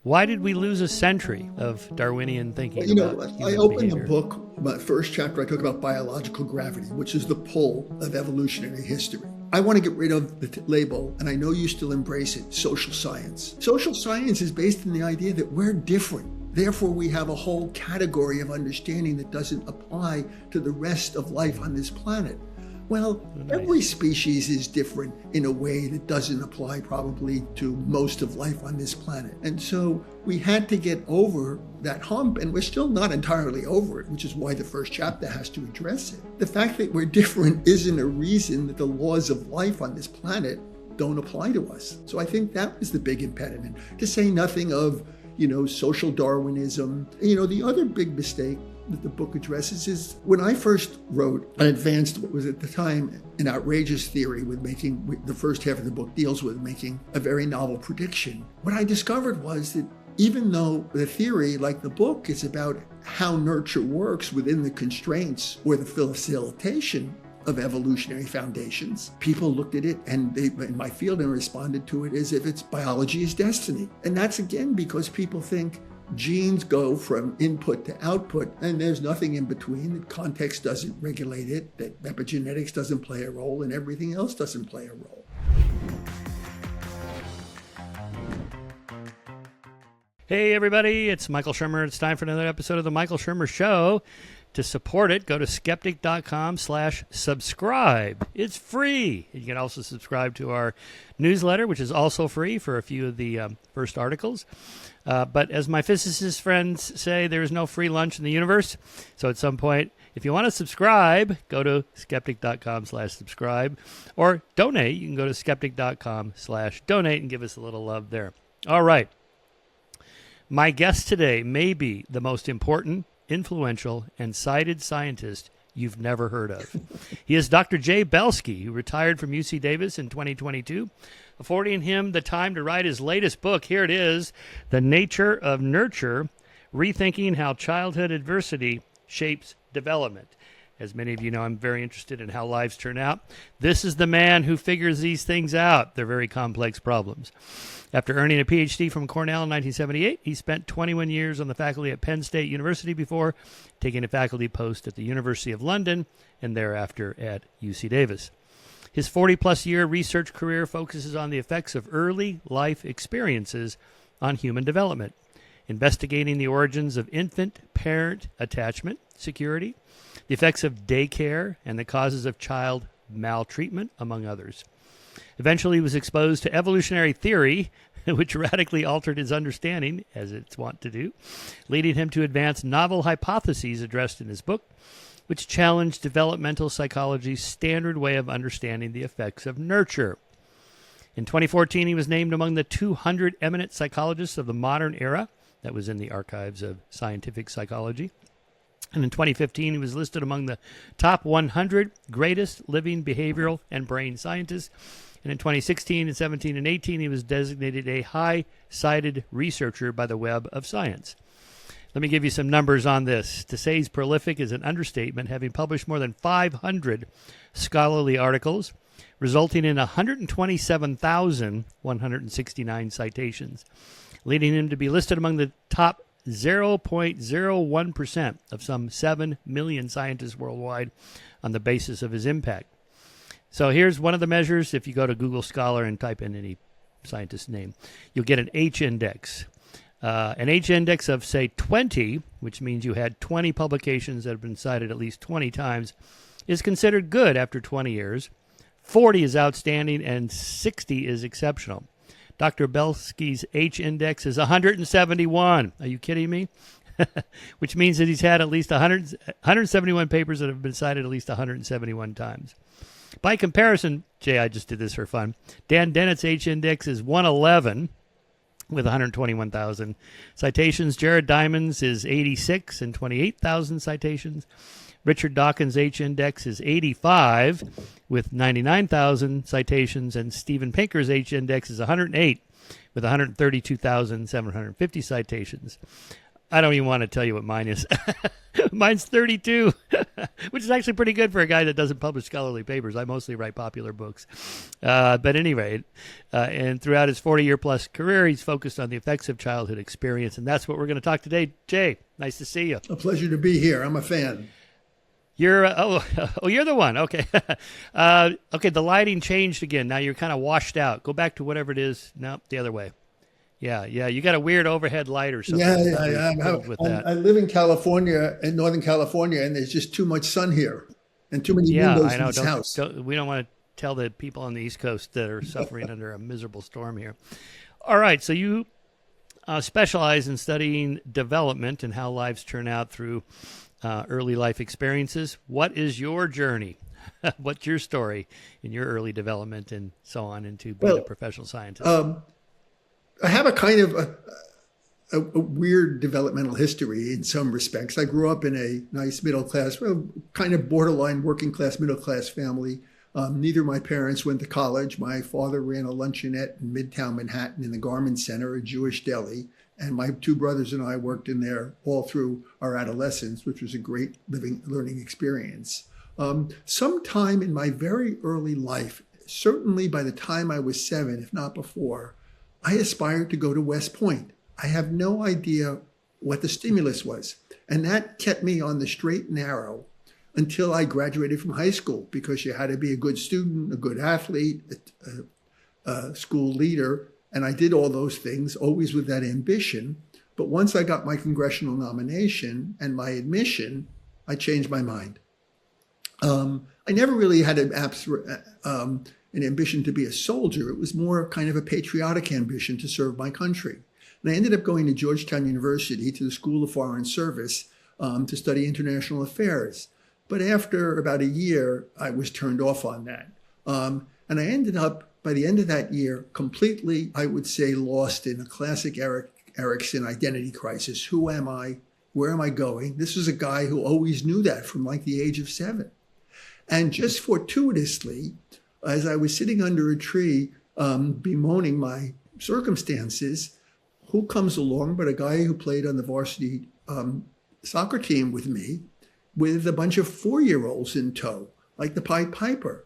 Why did we lose a century of Darwinian thinking? You know, about I human opened behavior? the book, my first chapter, I talk about biological gravity, which is the pull of evolutionary history. I want to get rid of the label, and I know you still embrace it, social science. Social science is based on the idea that we're different. Therefore, we have a whole category of understanding that doesn't apply to the rest of life on this planet. Well, every species is different in a way that doesn't apply probably to most of life on this planet. And so we had to get over that hump, and we're still not entirely over it, which is why the first chapter has to address it. The fact that we're different isn't a reason that the laws of life on this planet don't apply to us. So I think that was the big impediment, to say nothing of, social Darwinism. The other big mistake that the book addresses is when I first wrote an advanced, what was at the time an outrageous theory with the first half of the book deals with making a very novel prediction. What I discovered was that even though the theory, like the book, is about how nurture works within the constraints or the facilitation of evolutionary foundations, people looked at it and they, in my field, and responded to it as if it's biology is destiny. And that's again because people think genes go from input to output, and there's nothing in between, that context doesn't regulate it, that epigenetics doesn't play a role, and everything else doesn't play a role. Hey, everybody, it's Michael Shermer. It's time for another episode of The Michael Shermer Show. To support it, go to skeptic.com/subscribe. It's free. You can also subscribe to our newsletter, which is also free for a few of the first articles. But as my physicist friends say, there is no free lunch in the universe. So at some point, if you want to subscribe, go to skeptic.com/subscribe, or donate. You can go to skeptic.com/donate and give us a little love there. All right. My guest today may be the most important, influential, and cited scientist you've never heard of. He is Dr. Jay Belsky, who retired from UC Davis in 2022, affording him the time to write his latest book. Here it is, The Nature of Nurture, Rethinking How Childhood Adversity Shapes Development. As many of you know, I'm very interested in how lives turn out. This is the man who figures these things out. They're very complex problems. After earning a PhD from Cornell in 1978, he spent 21 years on the faculty at Penn State University before taking a faculty post at the University of London and thereafter at UC Davis. His 40-plus year research career focuses on the effects of early life experiences on human development, investigating the origins of infant-parent attachment, security, the effects of daycare, and the causes of child maltreatment, among others. Eventually, he was exposed to evolutionary theory, which radically altered his understanding, as it's wont to do, leading him to advance novel hypotheses addressed in his book, which challenged developmental psychology's standard way of understanding the effects of nurture. In 2014, he was named among the 200 eminent psychologists of the modern era. That was in the archives of scientific psychology. And in 2015, he was listed among the top 100 greatest living behavioral and brain scientists. And in 2016 and 17 and 18, he was designated a high-cited researcher by the Web of Science. Let me give you some numbers on this. To say he's prolific is an understatement, having published more than 500 scholarly articles, resulting in 127,169 citations, leading him to be listed among the top 0.01% of some 7 million scientists worldwide on the basis of his impact. So here's one of the measures. If you go to Google Scholar and type in any scientist's name, you'll get an H-index. An H-index of, say, 20, which means you had 20 publications that have been cited at least 20 times, is considered good after 20 years. 40 is outstanding, and 60 is exceptional. Dr. Belsky's H-index is 171. Are you kidding me? Which means that he's had at least 171 papers that have been cited at least 171 times. By comparison, Jay, I just did this for fun. Dan Dennett's H-index is 111 with 121,000 citations. Jared Diamond's is 86 and 28,000 citations. Richard Dawkins' H-index is 85 with 99,000 citations, and Stephen Pinker's H-index is 108 with 132,750 citations. I don't even want to tell you what mine is. Mine's 32, which is actually pretty good for a guy that doesn't publish scholarly papers. I mostly write popular books. But at any rate, and throughout his 40-year-plus career, he's focused on the effects of childhood experience. And that's what we're going to talk today. Jay, nice to see you. A pleasure to be here. I'm a fan. You're you're the one. Okay. Okay, the lighting changed again. Now you're kind of washed out. Go back to whatever it is. No, the other way. Yeah. You got a weird overhead light or something. I live in California, in Northern California, and there's just too much sun here and too many windows in this house. We don't want to tell the people on the East Coast that are suffering under a miserable storm here. All right, so you specialize in studying development and how lives turn out through early life experiences. What is your journey? What's your story in your early development and so on into being a professional scientist? I have a kind of a weird developmental history in some respects. I grew up in a nice middle class, kind of borderline working class, middle class family. Neither of my parents went to college. My father ran a luncheonette in Midtown Manhattan in the Garment Center, a Jewish deli. And my two brothers and I worked in there all through our adolescence, which was a great learning experience. Sometime in my very early life, certainly by the time I was 7, if not before, I aspired to go to West Point. I have no idea what the stimulus was. And that kept me on the straight and narrow until I graduated from high school, because you had to be a good student, a good athlete, a school leader. And I did all those things, always with that ambition. But once I got my congressional nomination and my admission, I changed my mind. I never really had an ambition to be a soldier. It was more kind of a patriotic ambition to serve my country. And I ended up going to Georgetown University, to the School of Foreign Service, to study international affairs. But after about a year, I was turned off on that. And I ended up, by the end of that year, completely, I would say, lost in a classic Erikson identity crisis. Who am I? Where am I going? This was a guy who always knew that from like the age of 7. And just fortuitously, as I was sitting under a tree bemoaning my circumstances, who comes along but a guy who played on the varsity soccer team with me, with a bunch of 4-year-olds in tow, like the Pied Piper.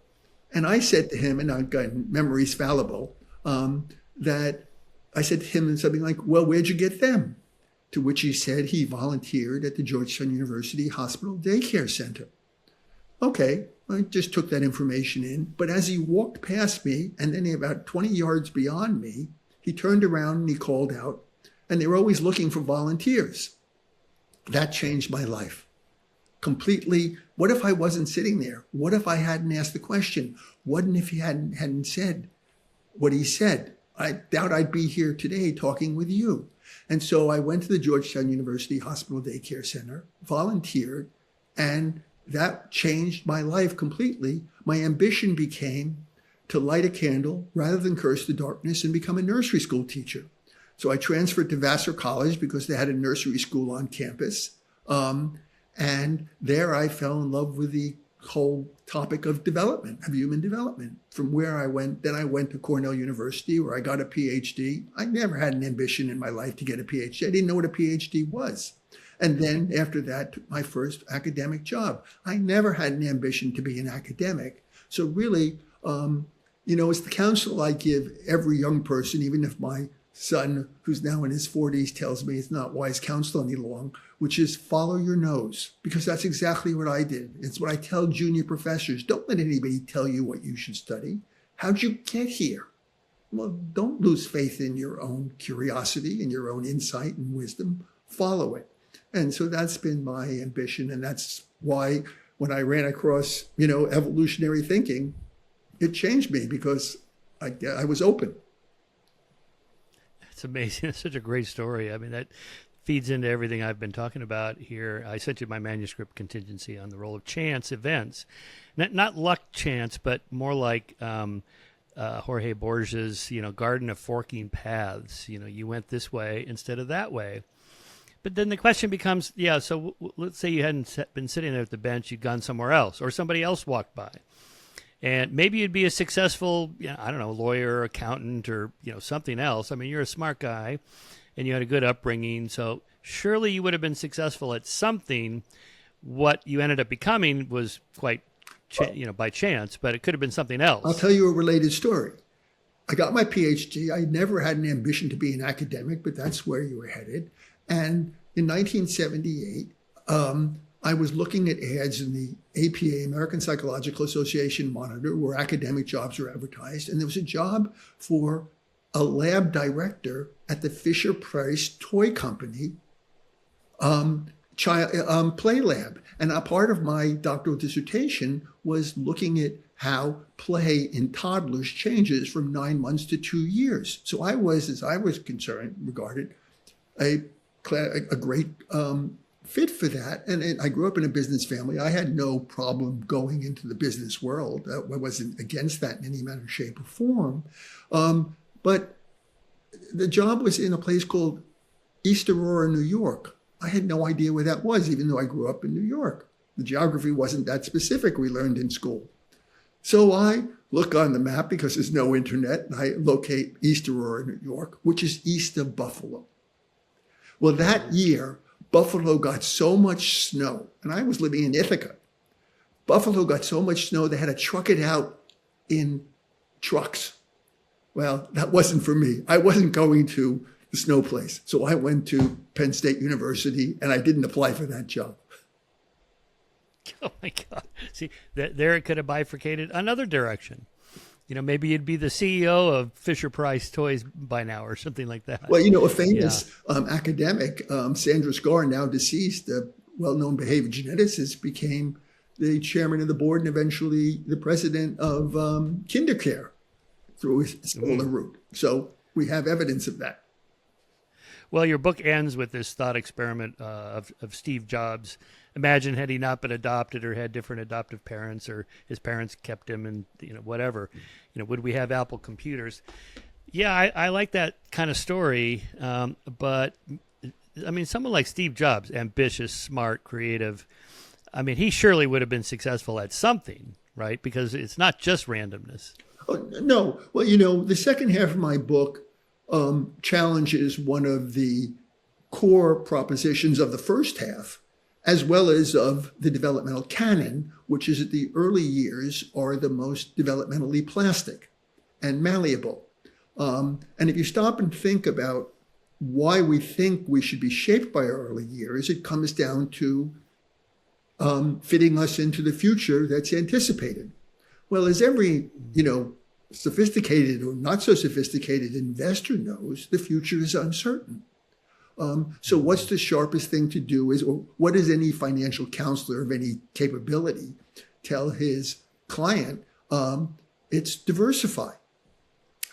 And I said to him, and I've got memories fallible, that I said to him something like, well, where'd you get them? To which he said he volunteered at the Georgetown University Hospital Daycare Center. Okay, I just took that information in. But as he walked past me, and then about 20 yards beyond me, he turned around and he called out, and they were always looking for volunteers. That changed my life completely. What if I wasn't sitting there? What if I hadn't asked the question? What if he hadn't said what he said? I doubt I'd be here today talking with you. And so I went to the Georgetown University Hospital Daycare Center, volunteered, and that changed my life completely. My ambition became to light a candle rather than curse the darkness and become a nursery school teacher. So I transferred to Vassar College because they had a nursery school on campus. And there I fell in love with the whole topic of development, of human development. From where I went, then I went to Cornell University, where I got a PhD. I never had an ambition in my life to get a PhD. I didn't know what a PhD was. And then after that, took my first academic job. I never had an ambition to be an academic. So really, it's the counsel I give every young person, even if my son, who's now in his 40s, tells me it's not wise counsel any longer, which is follow your nose, because that's exactly what I did. It's what I tell junior professors. Don't let anybody tell you what you should study. How'd you get here? Well, don't lose faith in your own curiosity and your own insight and wisdom. Follow it. And so that's been my ambition. And that's why when I ran across, evolutionary thinking, it changed me, because I was open. It's amazing. It's such a great story. I mean, that feeds into everything I've been talking about here. I sent you my manuscript contingency on the role of chance events. Not luck chance, but more like Jorge Borges', Garden of Forking Paths. You went this way instead of that way. But then the question becomes, so let's say you hadn't been sitting there at the bench, you'd gone somewhere else, or somebody else walked by. And maybe you'd be a successful, lawyer, accountant, or, something else. I mean, you're a smart guy, and you had a good upbringing. So surely you would have been successful at something. What you ended up becoming was quite, by chance, but it could have been something else. I'll tell you a related story. I got my PhD. I never had an ambition to be an academic, but that's where you were headed. And in 1978, I was looking at ads in the APA, American Psychological Association Monitor, where academic jobs were advertised. And there was a job for a lab director at the Fisher-Price toy company play lab. And a part of my doctoral dissertation was looking at how play in toddlers changes from 9 months to 2 years. So I was, as I was concerned, regarded a great fit for that. And I grew up in a business family. I had no problem going into the business world. I wasn't against that in any manner, shape, or form. But the job was in a place called East Aurora, New York. I had no idea where that was, even though I grew up in New York. The geography wasn't that specific we learned in school. So I look on the map because there's no internet, and I locate East Aurora, New York, which is east of Buffalo. Well, that year, Buffalo got so much snow, and I was living in Ithaca. Buffalo got so much snow, they had to truck it out in trucks. Well, that wasn't for me. I wasn't going to the snow place. So I went to Penn State University, and I didn't apply for that job. Oh, my God. See, there it could have bifurcated another direction. Maybe you'd be the CEO of Fisher-Price Toys by now or something like that. Well, a famous academic, Sandra Scar, now deceased, a well-known behavior geneticist, became the chairman of the board and eventually the president of KinderCare through his older route. So we have evidence of that. Well, your book ends with this thought experiment of Steve Jobs. Imagine had he not been adopted or had different adoptive parents, or his parents kept him and whatever, would we have Apple computers? Yeah, I like that kind of story. But I mean, someone like Steve Jobs, ambitious, smart, creative, I mean, he surely would have been successful at something, right? Because it's not just randomness. Oh, no. Well, the second half of my book challenges one of the core propositions of the first half, as well as of the developmental canon, which is that the early years are the most developmentally plastic and malleable. And if you stop and think about why we think we should be shaped by our early years, it comes down to fitting us into the future that's anticipated. Well, as every, sophisticated or not so sophisticated investor knows, the future is uncertain. So what's the sharpest thing to do or what does any financial counselor of any capability tell his client? It's diversify.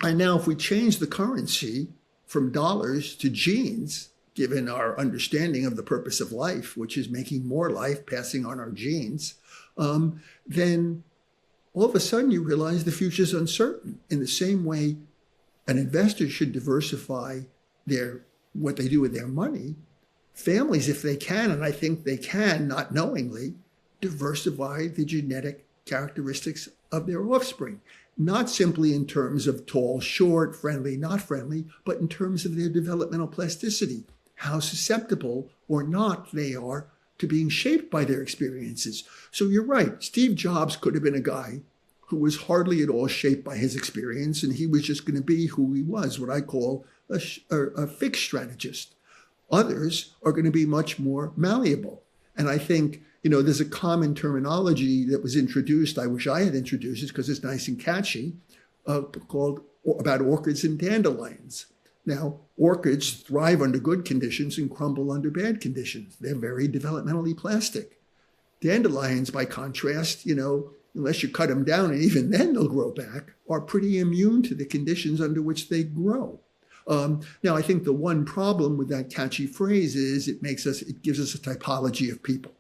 And now if we change the currency from dollars to genes, given our understanding of the purpose of life, which is making more life, passing on our genes, then all of a sudden you realize the future is uncertain. In the same way, an investor should diversify what they do with their money. Families, if they can, and I think they can, not knowingly, diversify the genetic characteristics of their offspring. Not simply in terms of tall, short, friendly, not friendly, but in terms of their developmental plasticity, how susceptible or not they are to being shaped by their experiences. So you're right. Steve Jobs could have been a guy who was hardly at all shaped by his experience, and he was just going to be who he was, what I call a fixed strategist. Others are going to be much more malleable. And I think, there's a common terminology that was introduced, I wish I had introduced it because it's nice and catchy, called about orchids and dandelions. Now, orchids thrive under good conditions and crumble under bad conditions. They're very developmentally plastic. Dandelions, by contrast, unless you cut them down, and even then they'll grow back, are pretty immune to the conditions under which they grow. Now, I think the one problem with that catchy phrase is it gives us a typology of people.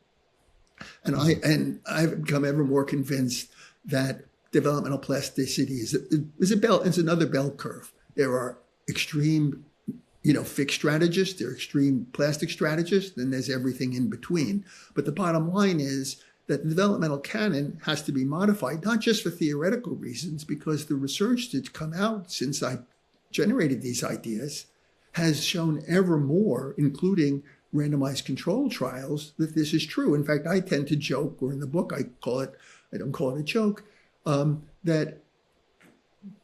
And I've become ever more convinced that developmental plasticity is another bell curve. There are extreme, fixed strategists, there are extreme plastic strategists, and there's everything in between. But the bottom line is that the developmental canon has to be modified, not just for theoretical reasons, because the research that's come out since I generated these ideas has shown ever more, including randomized control trials that this is true. In fact, I tend to joke, or in the book I don't call it a joke, that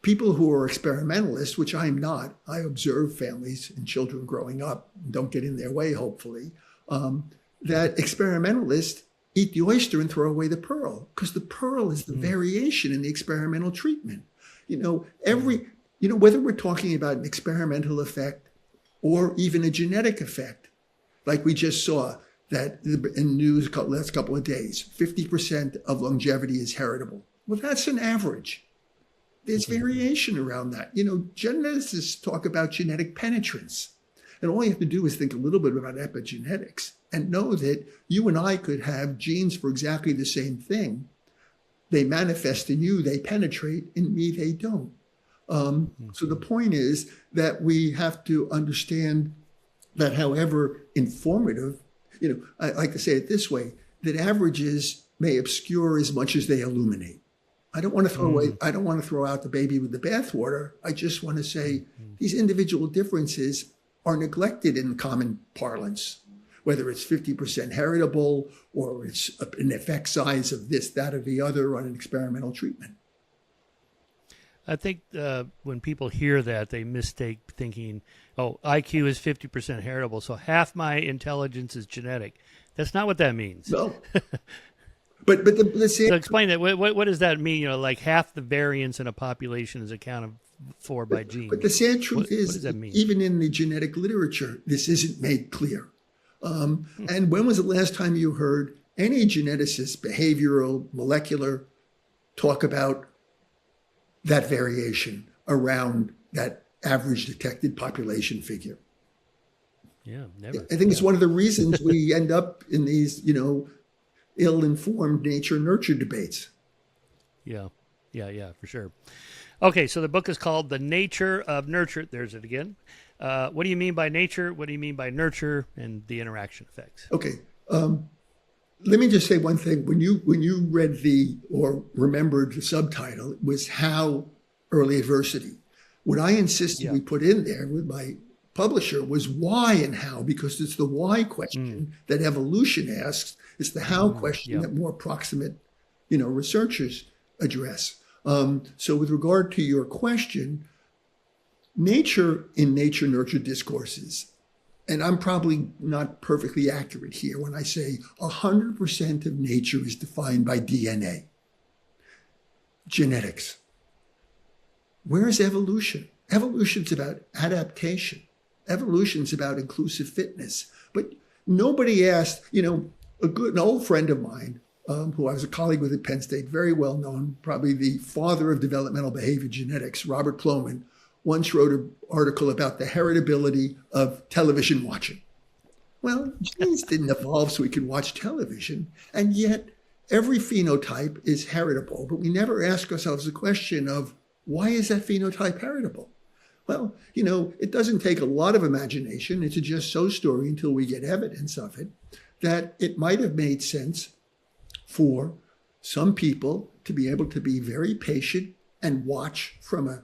people who are experimentalists, which I'm not, I observe families and children growing up, don't get in their way, hopefully, that experimentalists eat the oyster and throw away the pearl, because the pearl is the variation in the experimental treatment. Whether we're talking about an experimental effect or even a genetic effect, like we just saw that in news the last couple of days, 50% of longevity is heritable. Well, that's an average. There's variation around that. Geneticists talk about genetic penetrance. And all you have to do is think a little bit about epigenetics and know that you and I could have genes for exactly the same thing. They manifest in you, they penetrate. In me, they don't. So the point is that we have to understand that, however informative, I like to say it this way, that averages may obscure as much as they illuminate. I don't want to throw out the baby with the bathwater. I just want to say these individual differences are neglected in common parlance, whether it's 50% heritable or it's an effect size of this, that, or the other on an experimental treatment. I think when people hear that, they mistake thinking, oh, IQ is 50% heritable, so half my intelligence is genetic. That's not what that means. No. But so explain that. What does that mean? Like half the variance in a population is accounted for by genes. But the sad truth is, what does that mean? Even in the genetic literature, this isn't made clear. And when was the last time you heard any geneticist, behavioral, molecular, talk about that variation around that average detected population figure? Yeah, never. I think it's one of the reasons we end up in these, ill-informed nature-nurture debates. Yeah, for sure. Okay, so the book is called The Nature of Nurture. There's it again. What do you mean by nature? What do you mean by nurture and the interaction effects? Okay. Let me just say one thing. When you read or remembered the subtitle, it was How Early Adversity. What I insisted we put in there with my publisher was why and how, because it's the why question that evolution asks. It's the how question that more proximate, researchers address. So with regard to your question, nature in nature-nurture discourses, and I'm probably not perfectly accurate here when I say 100% of nature is defined by DNA. Genetics. Where is evolution? Evolution's about adaptation. Evolution's about inclusive fitness. But nobody asked, an old friend of mine, who I was a colleague with at Penn State, very well known, probably the father of developmental behavior genetics, Robert Plomin, once wrote an article about the heritability of television watching. Well, genes didn't evolve so we could watch television, and yet every phenotype is heritable, but we never ask ourselves the question of, why is that phenotype heritable? Well, it doesn't take a lot of imagination. It's a just so story until we get evidence of it, that it might have made sense for some people to be able to be very patient and watch from a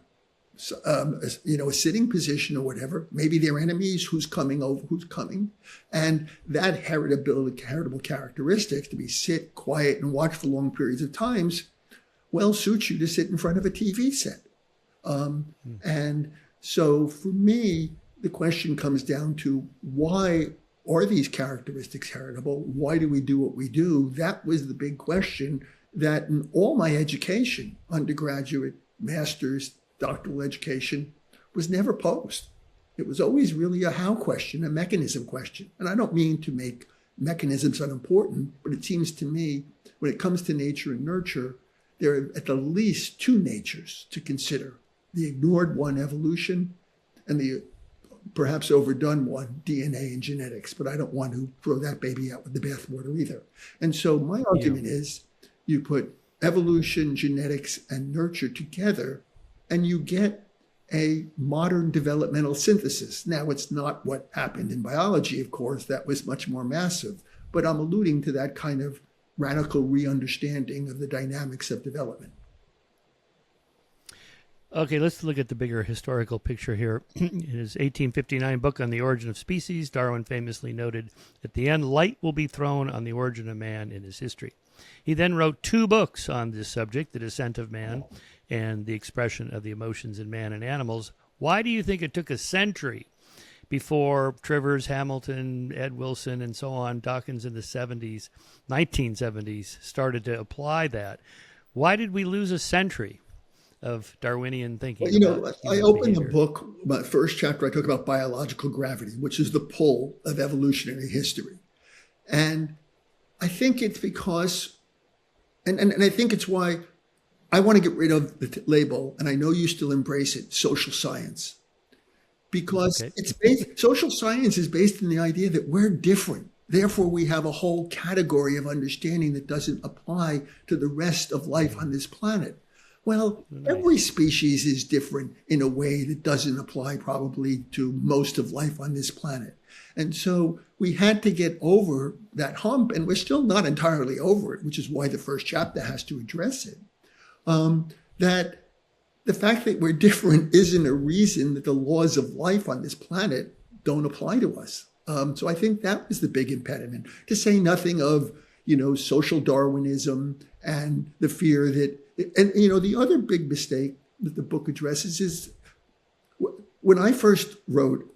sitting position or whatever. Maybe their enemies, who's coming, and that heritable characteristics to be sit quiet and watch for long periods of times, well, suits you to sit in front of a TV set. And so for me, the question comes down to, why are these characteristics heritable? Why do we do what we do? That was the big question that in all my education, undergraduate, master's, doctoral education, was never posed. It was always really a how question, a mechanism question. And I don't mean to make mechanisms unimportant, but it seems to me, when it comes to nature and nurture, there are at the least two natures to consider: the ignored one, evolution, and the perhaps overdone one, DNA and genetics. But I don't want to throw that baby out with the bathwater either. And so my argument is, you put evolution, genetics, and nurture together, and you get a modern developmental synthesis. Now, it's not what happened in biology, of course. That was much more massive. But I'm alluding to that kind of radical re-understanding of the dynamics of development. Okay, let's look at the bigger historical picture here. In his 1859 book on the origin of species, Darwin famously noted, "At the end, light will be thrown on the origin of man in his history." He then wrote 2 books on this subject, The Descent of Man and The Expression of the Emotions in Man and Animals. Why do you think it took a century before Trivers, Hamilton, Ed Wilson, and so on, Dawkins in the 1970s, started to apply that? Why did we lose a century of Darwinian thinking? Well, I opened the book, my first chapter, I talk about biological gravity, which is the pull of evolutionary history. And I think it's because, and I think it's why I want to get rid of the label, and I know you still embrace it, social science. Because social science is based in the idea that we're different. Therefore, we have a whole category of understanding that doesn't apply to the rest of life on this planet. Well, every species is different in a way that doesn't apply probably to most of life on this planet. And so we had to get over that hump, and we're still not entirely over it, which is why the first chapter has to address it. That the fact that we're different isn't a reason that the laws of life on this planet don't apply to us. So I think that was the big impediment, to say nothing of, social Darwinism and the fear that, and, the other big mistake that the book addresses is when I first wrote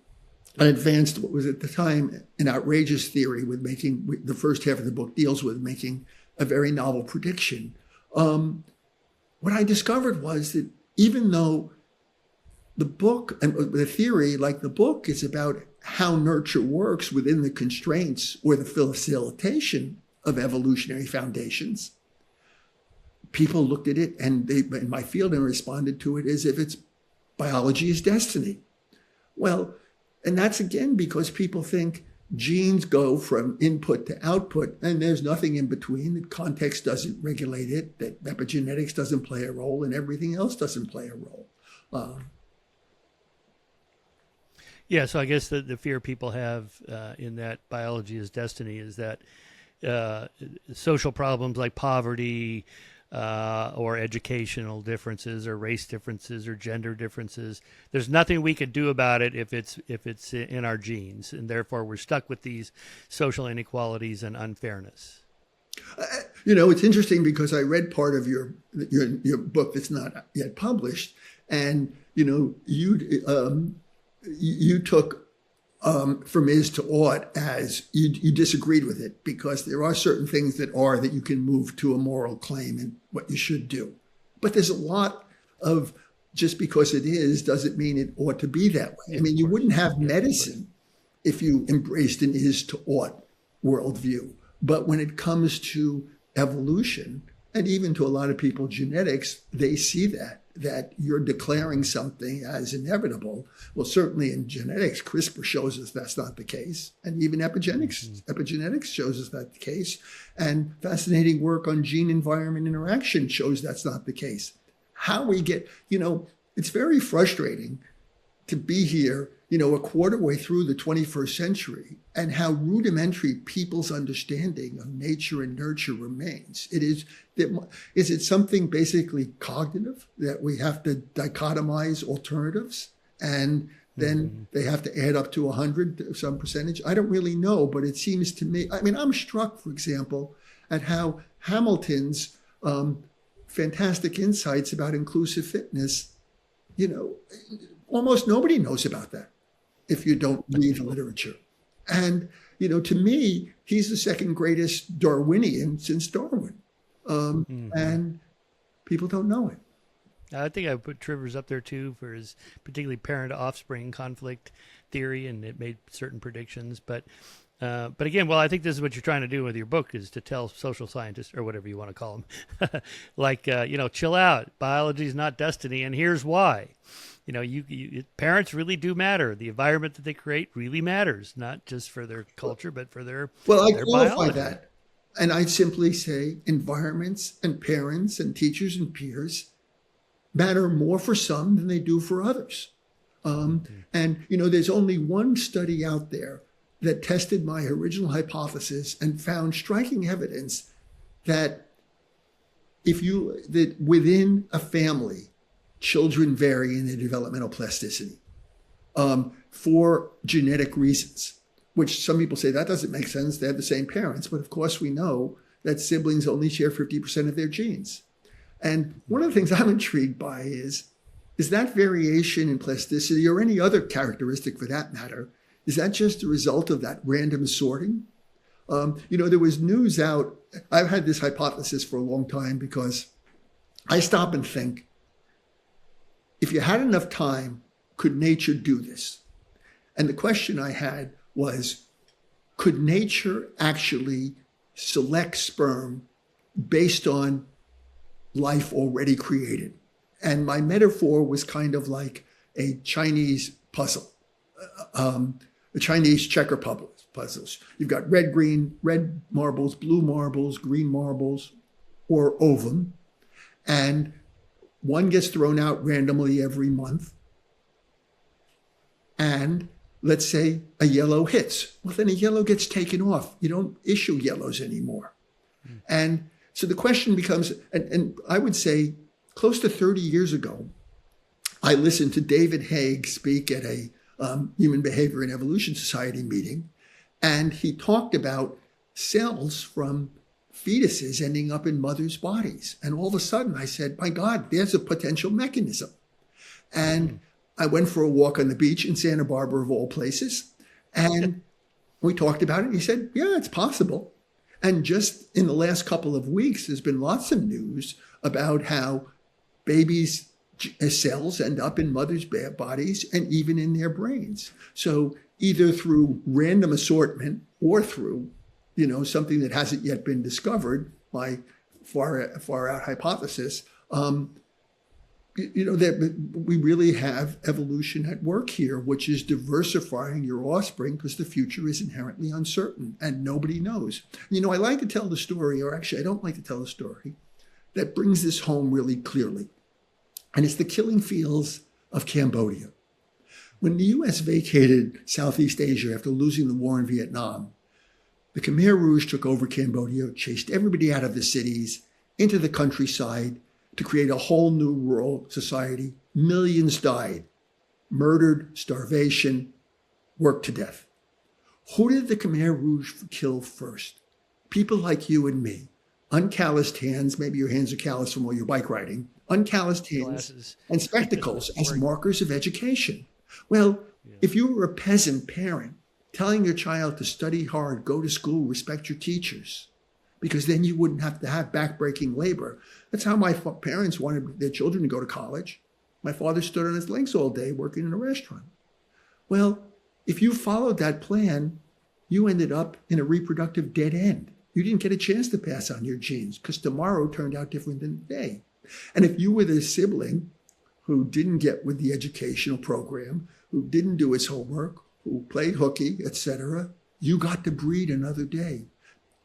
an advanced, what was at the time an outrageous theory with making, the first half of the book deals with making a very novel prediction. What I discovered was that even though the book and the theory, like the book, is about how nurture works within the constraints or the facilitation of evolutionary foundations, people looked at it and they, in my field, and responded to it as if it's biology is destiny. Well, and that's again because people think genes go from input to output, and there's nothing in between, that context doesn't regulate it, that epigenetics doesn't play a role, and everything else doesn't play a role. Yeah, so I guess the fear people have in that biology is destiny is that social problems like poverty or educational differences or race differences or gender differences, there's nothing we could do about it if it's in our genes, and therefore we're stuck with these social inequalities and unfairness. It's interesting because I read part of your book that's not yet published, and you took from is to ought as you disagreed with it because there are certain things that you can move to a moral claim and what you should do. But there's a lot of just because it is doesn't mean it ought to be that way. I mean, you wouldn't have medicine if you embraced an is to ought worldview. But when it comes to evolution, and even to a lot of people, genetics, they see that you're declaring something as inevitable. Well, certainly in genetics, CRISPR shows us that's not the case. And even epigenetics shows us that's the case. And fascinating work on gene-environment interaction shows that's not the case. How we get, it's very frustrating to be here, a quarter way through the 21st century, and how rudimentary people's understanding of nature and nurture remains. Is it something basically cognitive that we have to dichotomize alternatives and then they have to add up to 100, some percentage? I don't really know, but it seems to me, I'm struck, for example, at how Hamilton's fantastic insights about inclusive fitness, almost nobody knows about that if you don't read the literature. And, to me, he's the second greatest Darwinian since Darwin. And people don't know it. I think I would put Trivers up there, too, for his particularly parent-offspring conflict theory, and it made certain predictions. But again, I think this is what you're trying to do with your book, is to tell social scientists, or whatever you want to call them, chill out. Biology is not destiny, and here's why. Parents really do matter. The environment that they create really matters, not just for their culture, but for their I their qualify biology. that. And I simply say environments and parents and teachers and peers matter more for some than they do for others. And, there's only one study out there that tested my original hypothesis and found striking evidence that that within a family, children vary in their developmental plasticity for genetic reasons, which some people say that doesn't make sense. They have the same parents. But of course, we know that siblings only share 50% of their genes. And one of the things I'm intrigued by is that variation in plasticity, or any other characteristic for that matter, is that just a result of that random sorting? There was news out. I've had this hypothesis for a long time because I stop and think, if you had enough time, could nature do this? And the question I had was, could nature actually select sperm based on life already created? And my metaphor was kind of like a Chinese puzzle, a Chinese checker puzzles. You've got red marbles, blue marbles, green marbles, or ovum. And one gets thrown out randomly every month. And let's say a yellow hits. Well, then a yellow gets taken off. You don't issue yellows anymore. And so the question becomes, and I would say close to 30 years ago, I listened to David Haig speak at a Human Behavior and Evolution Society meeting. And he talked about cells from fetuses ending up in mothers' bodies. And all of a sudden I said, my God, there's a potential mechanism. And I went for a walk on the beach in Santa Barbara, of all places. And we talked about it. He said, yeah, it's possible. And just in the last couple of weeks, there's been lots of news about how babies' cells end up in mothers' bodies and even in their brains. So either through random assortment or through, something that hasn't yet been discovered by far out hypothesis, that we really have evolution at work here, which is diversifying your offspring because the future is inherently uncertain and nobody knows. I like to tell the story, or actually I don't like to tell the story, that brings this home really clearly. And it's the killing fields of Cambodia. When the U.S. vacated Southeast Asia after losing the war in Vietnam, the Khmer Rouge took over Cambodia, chased everybody out of the cities, into the countryside, to create a whole new rural society. Millions died, murdered, starvation, worked to death. Who did the Khmer Rouge kill first? People like you and me. Uncalloused hands, maybe your hands are calloused from all your bike riding, uncalloused hands Glasses. And spectacles as markers of education. Well, if you were a peasant parent telling your child to study hard, go to school, respect your teachers, because then you wouldn't have to have backbreaking labor. That's how my parents wanted their children to go to college. My father stood on his legs all day working in a restaurant. Well, if you followed that plan, you ended up in a reproductive dead end. You didn't get a chance to pass on your genes because tomorrow turned out different than today. And if you were the sibling who didn't get with the educational program, who didn't do his homework, who played hooky, etc., you got to breed another day.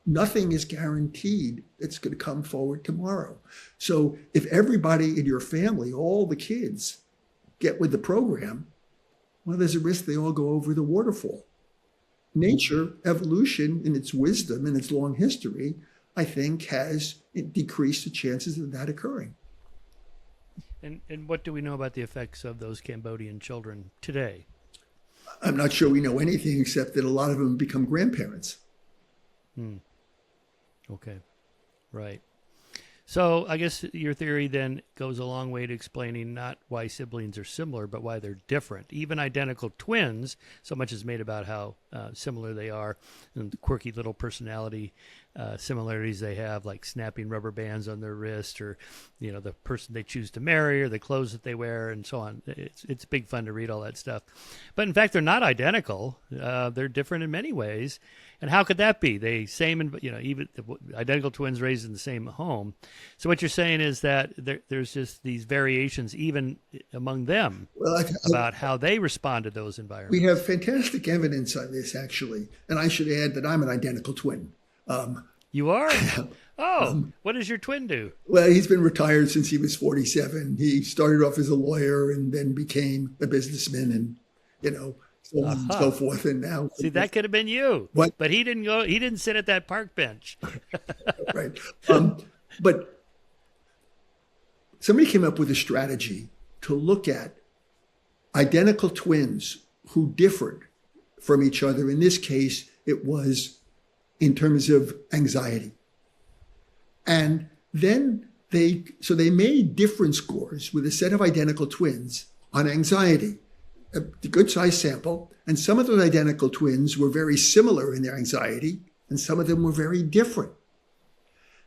Nothing is guaranteed that's going to come forward tomorrow. So if everybody in your family, all the kids, get with the program, well, there's a risk they all go over the waterfall. Nature, evolution, in its wisdom and its long history, I think has decreased the chances of that occurring. And what do we know about the effects of those Cambodian children today? I'm not sure we know anything except that a lot of them become grandparents. Okay, right. So I guess your theory then goes a long way to explaining not why siblings are similar, but why they're different. Even identical twins, so much is made about how similar they are and the quirky little personality similarities they have, like snapping rubber bands on their wrist, or the person they choose to marry, or the clothes that they wear, and so on. It's big fun to read all that stuff. But in fact, they're not identical. They're different in many ways. And how could that be? They even identical twins raised in the same home. So what you're saying is that there's just these variations even among them about how they respond to those environments. We have fantastic evidence on this, actually. And I should add that I'm an identical twin. You are? What does your twin do? Well, he's been retired since he was 47. He started off as a lawyer and then became a businessman and, so on and so forth. And now, see, that could have been you. What? But he didn't go. He didn't sit at that park bench. Right. But somebody came up with a strategy to look at identical twins who differed from each other. In this case, it was in terms of anxiety. And then they made different scores with a set of identical twins on anxiety, a good size sample. And some of those identical twins were very similar in their anxiety, and some of them were very different.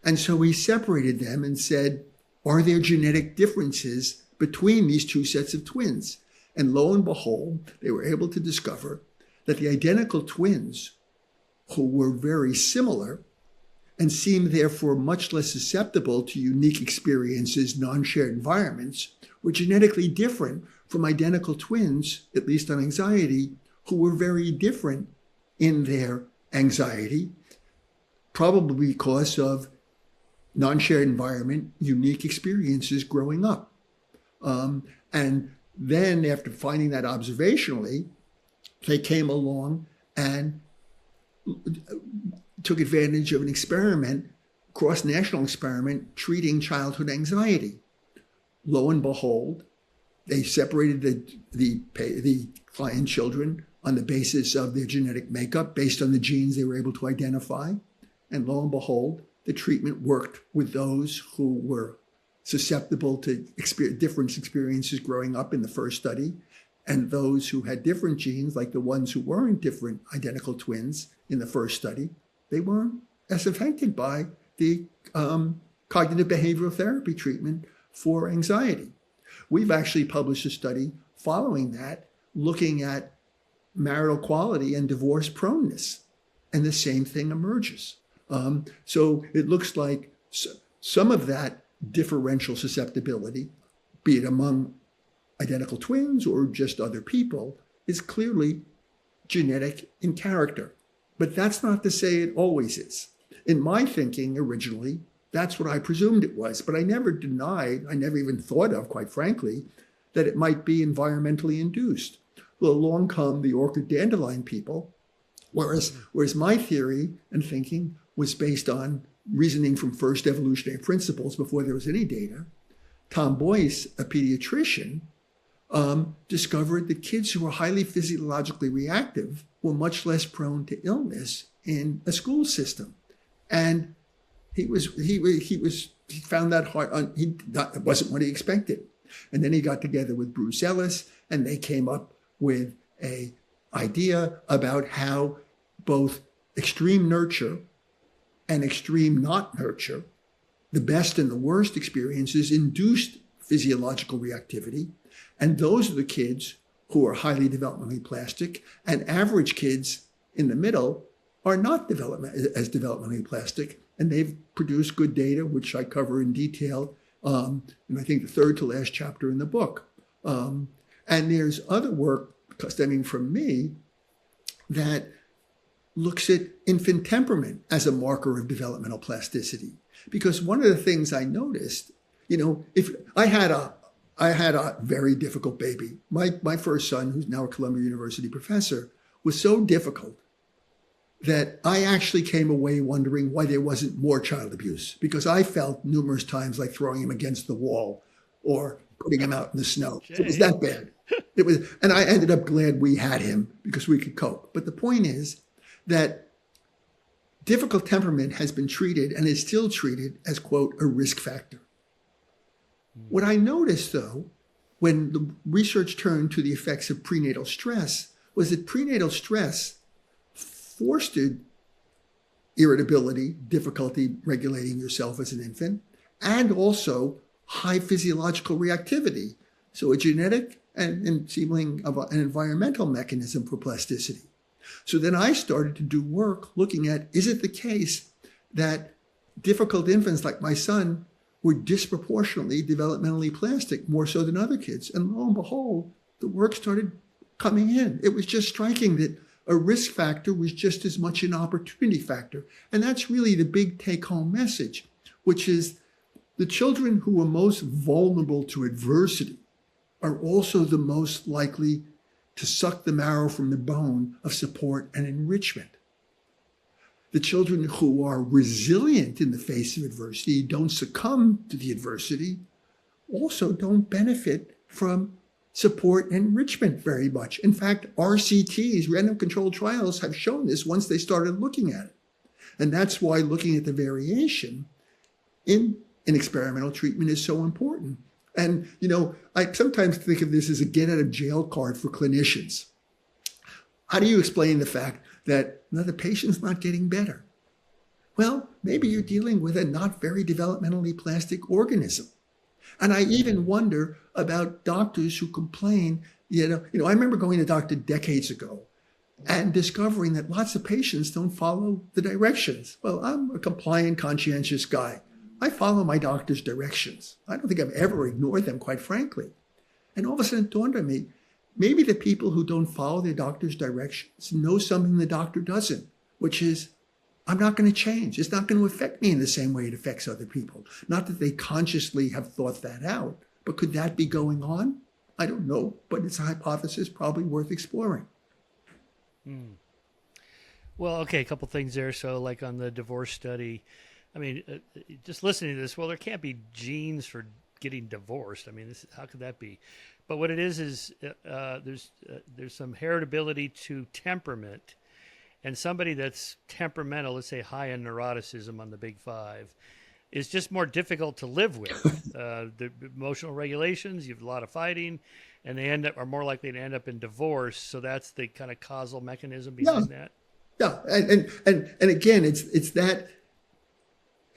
And so we separated them and said, are there genetic differences between these two sets of twins? And lo and behold, they were able to discover that the identical twins, who were very similar and seemed therefore much less susceptible to unique experiences, non-shared environments, were genetically different from identical twins, at least on anxiety, who were very different in their anxiety, probably because of non-shared environment, unique experiences growing up. And then after finding that observationally, they came along and took advantage of an experiment, cross-national experiment, treating childhood anxiety. Lo and behold, they separated the client children on the basis of their genetic makeup, based on the genes they were able to identify. And lo and behold, the treatment worked with those who were susceptible to different experiences growing up in the first study, and those who had different genes, like the ones who weren't different identical twins in the first study, they weren't as affected by the cognitive behavioral therapy treatment for anxiety. We've actually published a study following that, looking at marital quality and divorce proneness, and the same thing emerges. So it looks like some of that differential susceptibility, be it among identical twins or just other people, is clearly genetic in character. But that's not to say it always is. In my thinking originally, that's what I presumed it was, but I never denied, I never even thought of, quite frankly, that it might be environmentally induced. Well, along come the orchid dandelion people, whereas my theory and thinking was based on reasoning from first evolutionary principles before there was any data. Tom Boyce, a pediatrician, discovered that kids who were highly physiologically reactive were much less prone to illness in a school system. And he found that hard, it wasn't what he expected. And then he got together with Bruce Ellis, and they came up with an idea about how both extreme nurture and extreme not nurture, the best and the worst experiences, induced physiological reactivity. And those are the kids who are highly developmentally plastic, and average kids in the middle are not as developmentally plastic. And they've produced good data, which I cover in detail in, I think, the third to last chapter in the book. And there's other work stemming from me that looks at infant temperament as a marker of developmental plasticity. Because one of the things I noticed, if I had a very difficult baby. My first son, who's now a Columbia University professor, was so difficult that I actually came away wondering why there wasn't more child abuse, because I felt numerous times like throwing him against the wall or putting him out in the snow. Jay. It was that bad. And I ended up glad we had him because we could cope. But the point is that difficult temperament has been treated and is still treated as, quote, a risk factor. What I noticed, though, when the research turned to the effects of prenatal stress, was that prenatal stress fostered irritability, difficulty regulating yourself as an infant, and also high physiological reactivity. So a genetic and seemingly an environmental mechanism for plasticity. So then I started to do work looking at, is it the case that difficult infants like my son were disproportionately developmentally plastic, more so than other kids? And lo and behold, the work started coming in. It was just striking that a risk factor was just as much an opportunity factor. And that's really the big take-home message, which is the children who are most vulnerable to adversity are also the most likely to suck the marrow from the bone of support and enrichment. The children who are resilient in the face of adversity, don't succumb to the adversity, also don't benefit from support and enrichment very much. In fact, RCTs, random controlled trials, have shown this once they started looking at it. And that's why looking at the variation in an experimental treatment is so important. And, I sometimes think of this as a get out of jail card for clinicians. How do you explain the fact that the patient's not getting better? Well, maybe you're dealing with a not very developmentally plastic organism. And I even wonder about doctors who complain, I remember going to a doctor decades ago and discovering that lots of patients don't follow the directions. Well, I'm a compliant, conscientious guy. I follow my doctor's directions. I don't think I've ever ignored them, quite frankly. And all of a sudden it dawned on me, maybe the people who don't follow their doctor's directions know something the doctor doesn't, which is, I'm not going to change. It's not going to affect me in the same way it affects other people. Not that they consciously have thought that out, but could that be going on? I don't know, but it's a hypothesis probably worth exploring. Well, okay, a couple things there. So like on the divorce study, just listening to this, well, there can't be genes for getting divorced. How could that be? But what it is there's some heritability to temperament. And somebody that's temperamental, let's say high in neuroticism on the big five, is just more difficult to live with. The emotional regulations, you have a lot of fighting, and they are more likely to end up in divorce. So that's the kind of causal mechanism behind that. Yeah, and again, it's that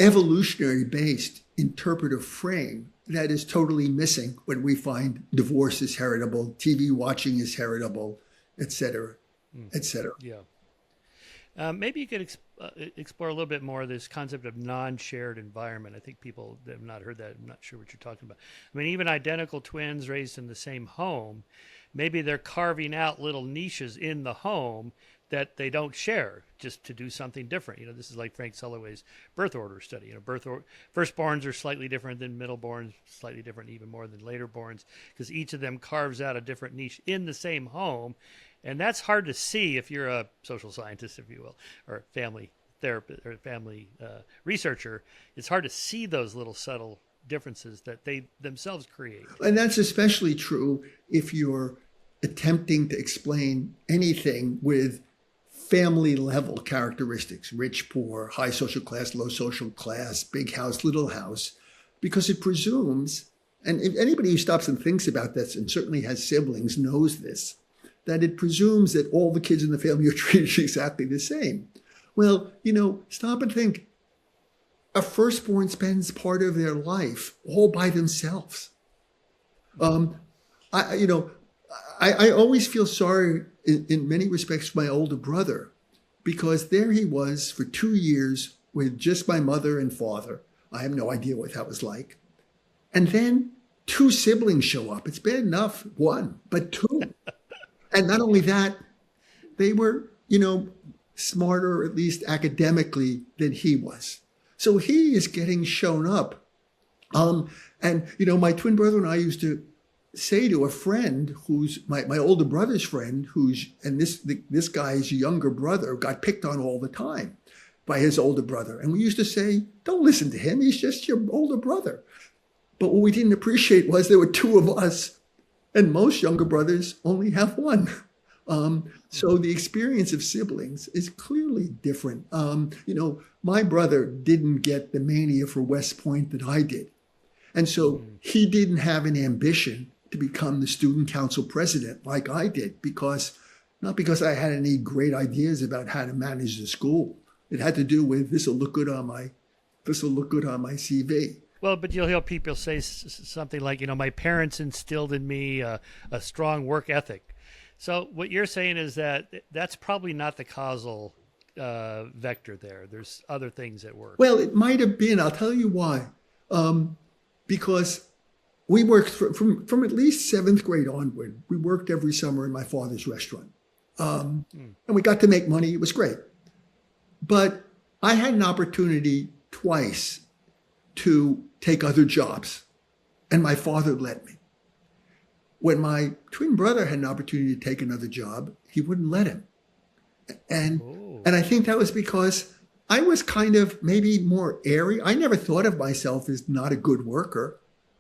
evolutionary-based interpretive frame that is totally missing when we find divorce is heritable, TV watching is heritable, et cetera, et cetera. Yeah. Maybe you could explore a little bit more of this concept of non-shared environment. I think people that have not heard that, I'm not sure what you're talking about. Even identical twins raised in the same home, maybe they're carving out little niches in the home that they don't share just to do something different. This is like Frank Sulliway's birth order study. Firstborns are slightly different than middleborns, slightly different even more than laterborns, because each of them carves out a different niche in the same home. And that's hard to see if you're a social scientist, if you will, or family therapist or family researcher. It's hard to see those little subtle differences that they themselves create. And that's especially true if you're attempting to explain anything with family level characteristics, rich, poor, high social class, low social class, big house, little house, because it presumes, and if anybody who stops and thinks about this and certainly has siblings knows this, that it presumes that all the kids in the family are treated exactly the same. Well, stop and think. A firstborn spends part of their life all by themselves. I always feel sorry in many respects for my older brother, because there he was for 2 years with just my mother and father. I have no idea what that was like. And then 2 siblings show up. It's bad enough, 1, but 2. And not only that, they were, smarter, at least academically, than he was. So he is getting shown up. My twin brother and I used to say to a friend who's my older brother's friend, this guy's younger brother got picked on all the time by his older brother. And we used to say, don't listen to him. He's just your older brother. But what we didn't appreciate was there were 2 of us. And most younger brothers only have 1. So the experience of siblings is clearly different. My brother didn't get the mania for West Point that I did. And so he didn't have an ambition to become the student council president like I did, not because I had any great ideas about how to manage the school. It had to do with this will look good on my CV. Well, but you'll hear people say something like, my parents instilled in me a strong work ethic. So what you're saying is that that's probably not the causal vector there. There's other things at work. Well, it might have been. I'll tell you why. Because we worked from at least 7th grade onward. We worked every summer in my father's restaurant. And we got to make money. It was great. But I had an opportunity twice to take other jobs, and my father let me. When my twin brother had an opportunity to take another job, he wouldn't let him. And I think that was because I was kind of maybe more airy. I never thought of myself as not a good worker.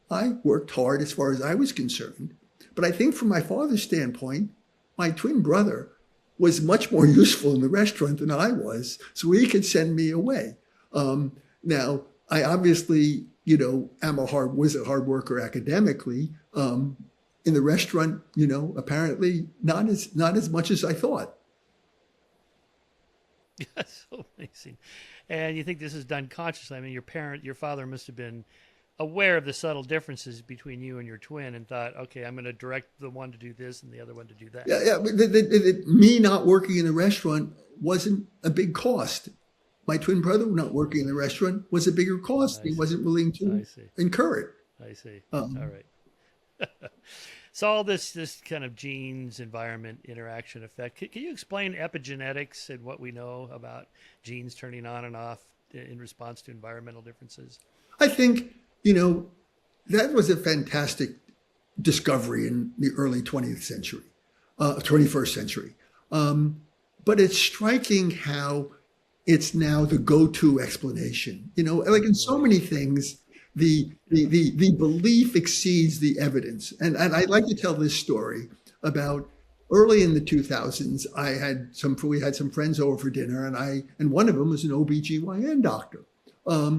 I worked hard as far as I was concerned. But I think from my father's standpoint, my twin brother was much more useful in the restaurant than I was, so he could send me away. Now, I obviously, was a hard worker academically. In the restaurant, apparently not as much as I thought. That's so amazing. And you think this is done consciously? I mean, your father must have been aware of the subtle differences between you and your twin and thought, okay, I'm going to direct the one to do this and the other one to do that. Yeah. Me not working in the restaurant wasn't a big cost. My twin brother not working in the restaurant was a bigger cost. He wasn't willing to incur it. I see. All right. So all this kind of genes, environment, interaction effect. Can you explain epigenetics and what we know about genes turning on and off in response to environmental differences? I think, that was a fantastic discovery in the early 21st century. But it's striking how it's now the go-to explanation. Like in so many things, the belief exceeds the evidence. And I'd like to tell this story about early in the 2000s. We had some friends over for dinner, and one of them was an OBGYN doctor.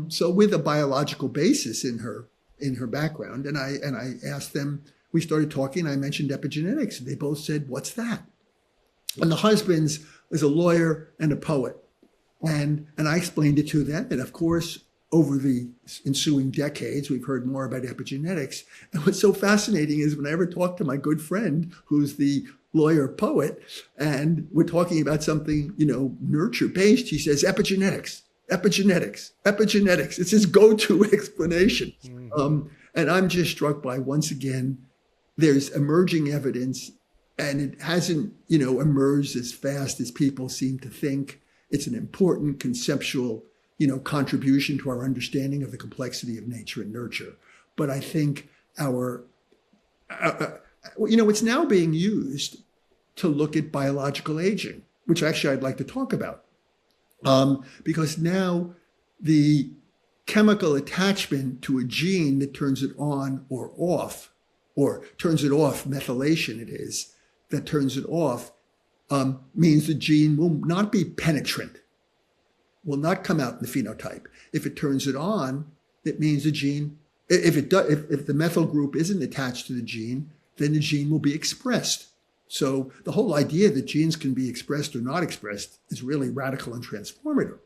So with a biological basis in her background, and I asked them, we started talking, I mentioned epigenetics, and they both said, "What's that?" And the husband was a lawyer and a poet. And I explained it to them. And of course, over the ensuing decades, we've heard more about epigenetics. And what's so fascinating is when I ever talk to my good friend, who's the lawyer poet, and we're talking about something, nurture-based, he says, epigenetics. It's his go-to explanation. And I'm just struck by, once again, there's emerging evidence, and it hasn't, emerged as fast as people seem to think. It's an important conceptual, contribution to our understanding of the complexity of nature and nurture. But I think it's now being used to look at biological aging, which actually I'd like to talk about. Because now the chemical attachment to a gene that turns it on or off, or turns it off, methylation it is, that turns it off, means the gene will not be penetrant, will not come out in the phenotype. If it turns it on, it means the gene, if the methyl group isn't attached to the gene, then the gene will be expressed. So the whole idea that genes can be expressed or not expressed is really radical and transformative.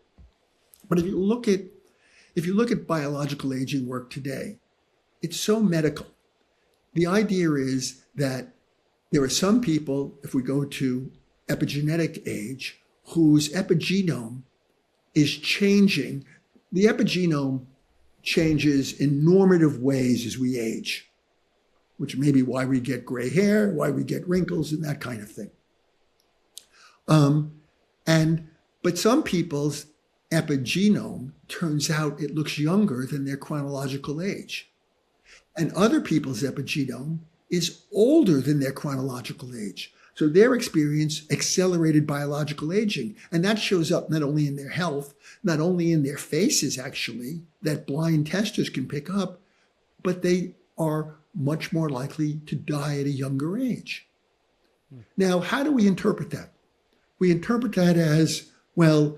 But if you look at biological aging work today, it's so medical. The idea is that there are some people, if we go to epigenetic age, whose epigenome is changing. The epigenome changes in normative ways as we age, which may be why we get gray hair, why we get wrinkles, and that kind of thing. But some people's epigenome turns out it looks younger than their chronological age. And other people's epigenome is older than their chronological age. So their experience accelerated biological aging. And that shows up not only in their health, not only in their faces, actually, that blind testers can pick up, but they are much more likely to die at a younger age. Now, how do we interpret that? We interpret that as, and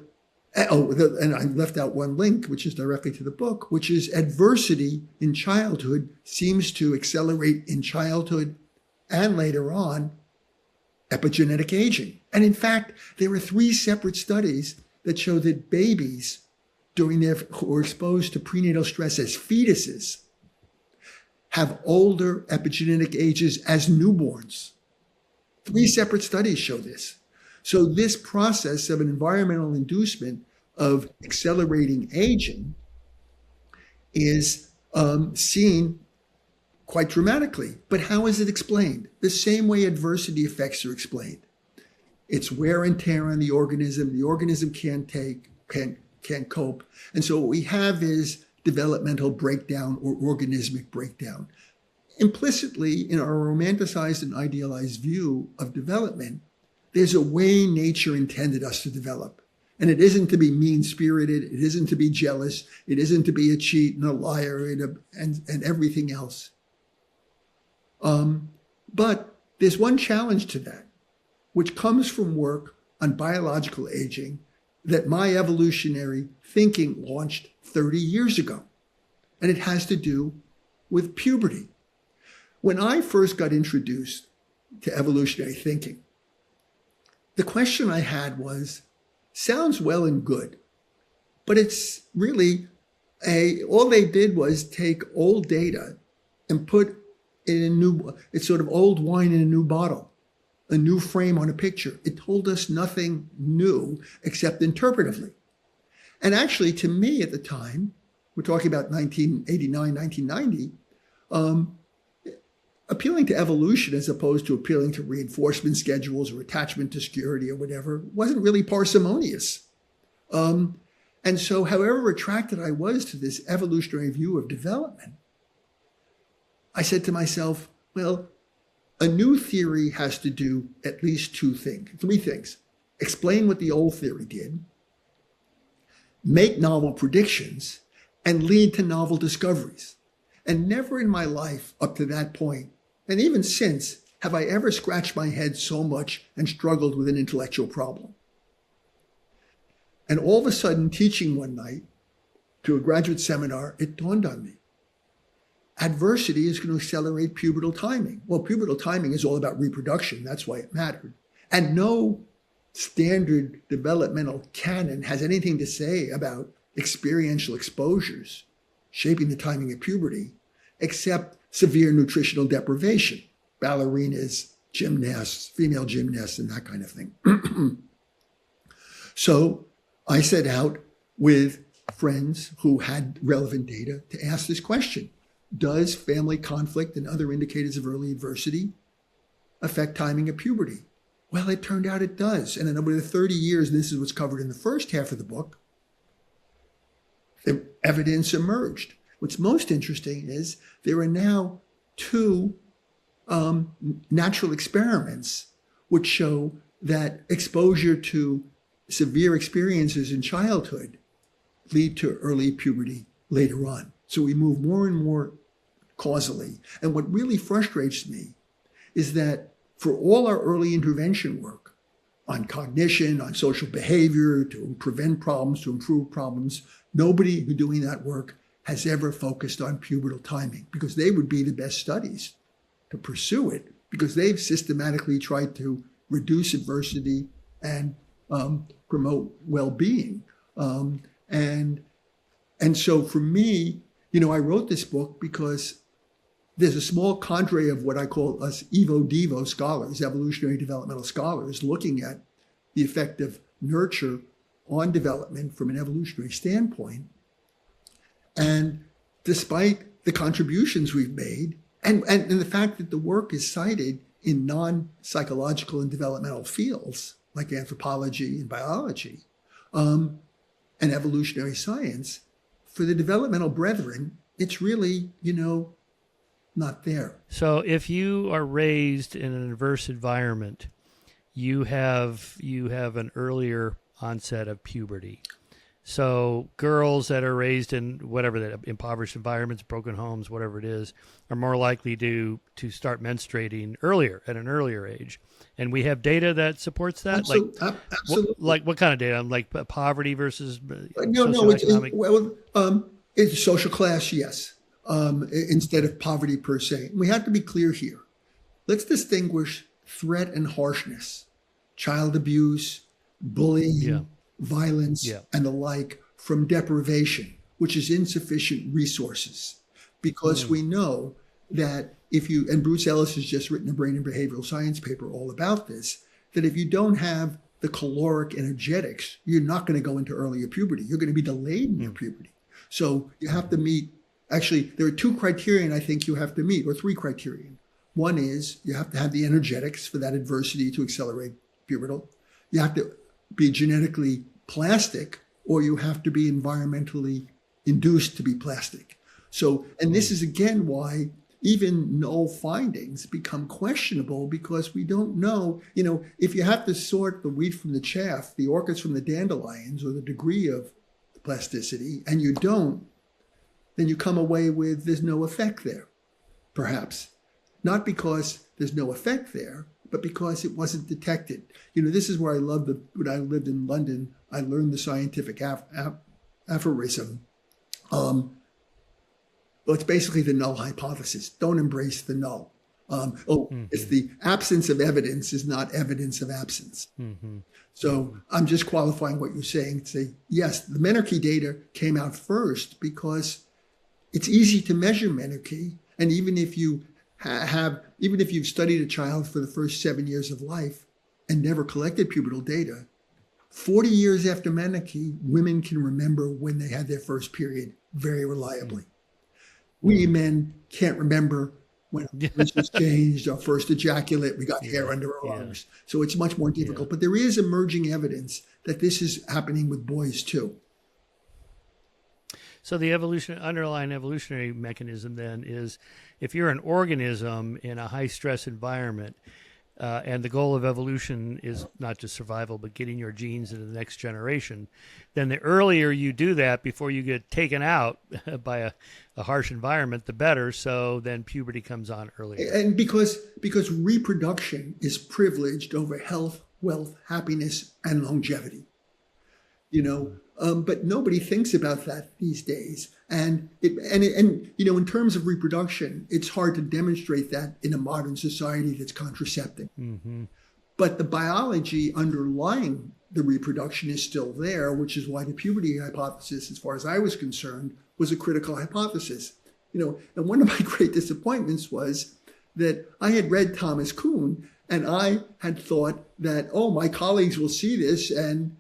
I left out one link, which is directly to the book, which is adversity in childhood seems to accelerate in childhood and later on epigenetic aging. And in fact, there are 3 separate studies that show that babies who are exposed to prenatal stress as fetuses have older epigenetic ages as newborns. 3 separate studies show this. So this process of an environmental inducement of accelerating aging is seen quite dramatically. But how is it explained? The same way adversity effects are explained. It's wear and tear on the organism. The organism can't cope. And so what we have is developmental breakdown or organismic breakdown. Implicitly, in our romanticized and idealized view of development, there's a way nature intended us to develop. And it isn't to be mean-spirited. It isn't to be jealous. It isn't to be a cheat and a liar and everything else. But there's one challenge to that, which comes from work on biological aging that my evolutionary thinking launched 30 years ago. And it has to do with puberty. When I first got introduced to evolutionary thinking, the question I had was, sounds well and good, but it's really all they did was take old data and put it it's sort of old wine in a new bottle, a new frame on a picture. It told us nothing new except interpretively. And actually, to me at the time, we're talking about 1989, 1990, appealing to evolution as opposed to appealing to reinforcement schedules or attachment to security or whatever wasn't really parsimonious. And so however attracted I was to this evolutionary view of development, I said to myself, well, a new theory has to do at least three things. Explain what the old theory did, make novel predictions, and lead to novel discoveries. And never in my life up to that point, and even since, have I ever scratched my head so much and struggled with an intellectual problem. And all of a sudden, teaching one night to a graduate seminar, it dawned on me. Adversity is going to accelerate pubertal timing. Well, pubertal timing is all about reproduction. That's why it mattered. And no standard developmental canon has anything to say about experiential exposures shaping the timing of puberty, except severe nutritional deprivation, ballerinas, gymnasts, female gymnasts, and that kind of thing. So I set out with friends who had relevant data to ask this question. Does family conflict and other indicators of early adversity affect timing of puberty? Well, it turned out it does. And in over 30 years, and this is what's covered in the first half of the book, the evidence emerged. What's most interesting is there are now 2 natural experiments which show that exposure to severe experiences in childhood lead to early puberty later on. So we move more and more causally. And what really frustrates me is that for all our early intervention work on cognition, on social behavior, to prevent problems, to improve problems, nobody who's doing that work has ever focused on pubertal timing, because they would be the best studies to pursue it, because they've systematically tried to reduce adversity and promote well-being. And so for me, I wrote this book because there's a small cadre of what I call us Evo-Devo scholars, evolutionary developmental scholars, looking at the effect of nurture on development from an evolutionary standpoint. And despite the contributions we've made, and the fact that the work is cited in non-psychological and developmental fields, like anthropology and biology, and evolutionary science, for the developmental brethren, it's really, not there. So if you are raised in an adverse environment, you have an earlier onset of puberty. So girls that are raised in whatever that impoverished environments, broken homes, whatever it is, are more likely to start menstruating earlier at an earlier age. And we have data that supports that. Absolutely. What kind of data? Like poverty versus it's social class, yes, instead of poverty per se. We have to be clear here. Let's distinguish threat and harshness, child abuse, bullying, violence, and the like, from deprivation, which is insufficient resources. Because we know that and Bruce Ellis has just written a brain and behavioral science paper all about this, that if you don't have the caloric energetics, you're not going to go into earlier puberty. You're going to be delayed in your puberty. So you have to meet, actually, there are 2 criterion I think you have to meet, or 3 criterion. One is you have to have the energetics for that adversity to accelerate pubertal. You have to be genetically plastic, or you have to be environmentally induced to be plastic. So, and this is again why, even null findings become questionable because we don't know, if you have to sort the wheat from the chaff, the orchids from the dandelions, or the degree of plasticity, and you don't, then you come away with there's no effect there, perhaps. Not because there's no effect there, but because it wasn't detected. This is where I love when I lived in London, I learned the scientific aphorism. Well, it's basically the null hypothesis. Don't embrace the null. It's the absence of evidence is not evidence of absence. So I'm just qualifying what you're saying to say, yes, the menarche data came out first because it's easy to measure menarche. And even if you've studied a child for the first 7 years of life and never collected pubertal data, 40 years after menarche, women can remember when they had their first period very reliably. We men can't remember when our was changed, our first ejaculate, we got hair under our arms. So it's much more difficult. But there is emerging evidence that this is happening with boys too. So the underlying evolutionary mechanism then is, if you're an organism in a high-stress environment, and the goal of evolution is not just survival, but getting your genes into the next generation, then the earlier you do that before you get taken out by a harsh environment, the better. So then puberty comes on earlier. And because reproduction is privileged over health, wealth, happiness, and longevity. But nobody thinks about that these days. And in terms of reproduction, it's hard to demonstrate that in a modern society that's contraceptive. But the biology underlying the reproduction is still there, which is why the puberty hypothesis, as far as I was concerned, was a critical hypothesis. And one of my great disappointments was that I had read Thomas Kuhn, and I had thought that, my colleagues will see this and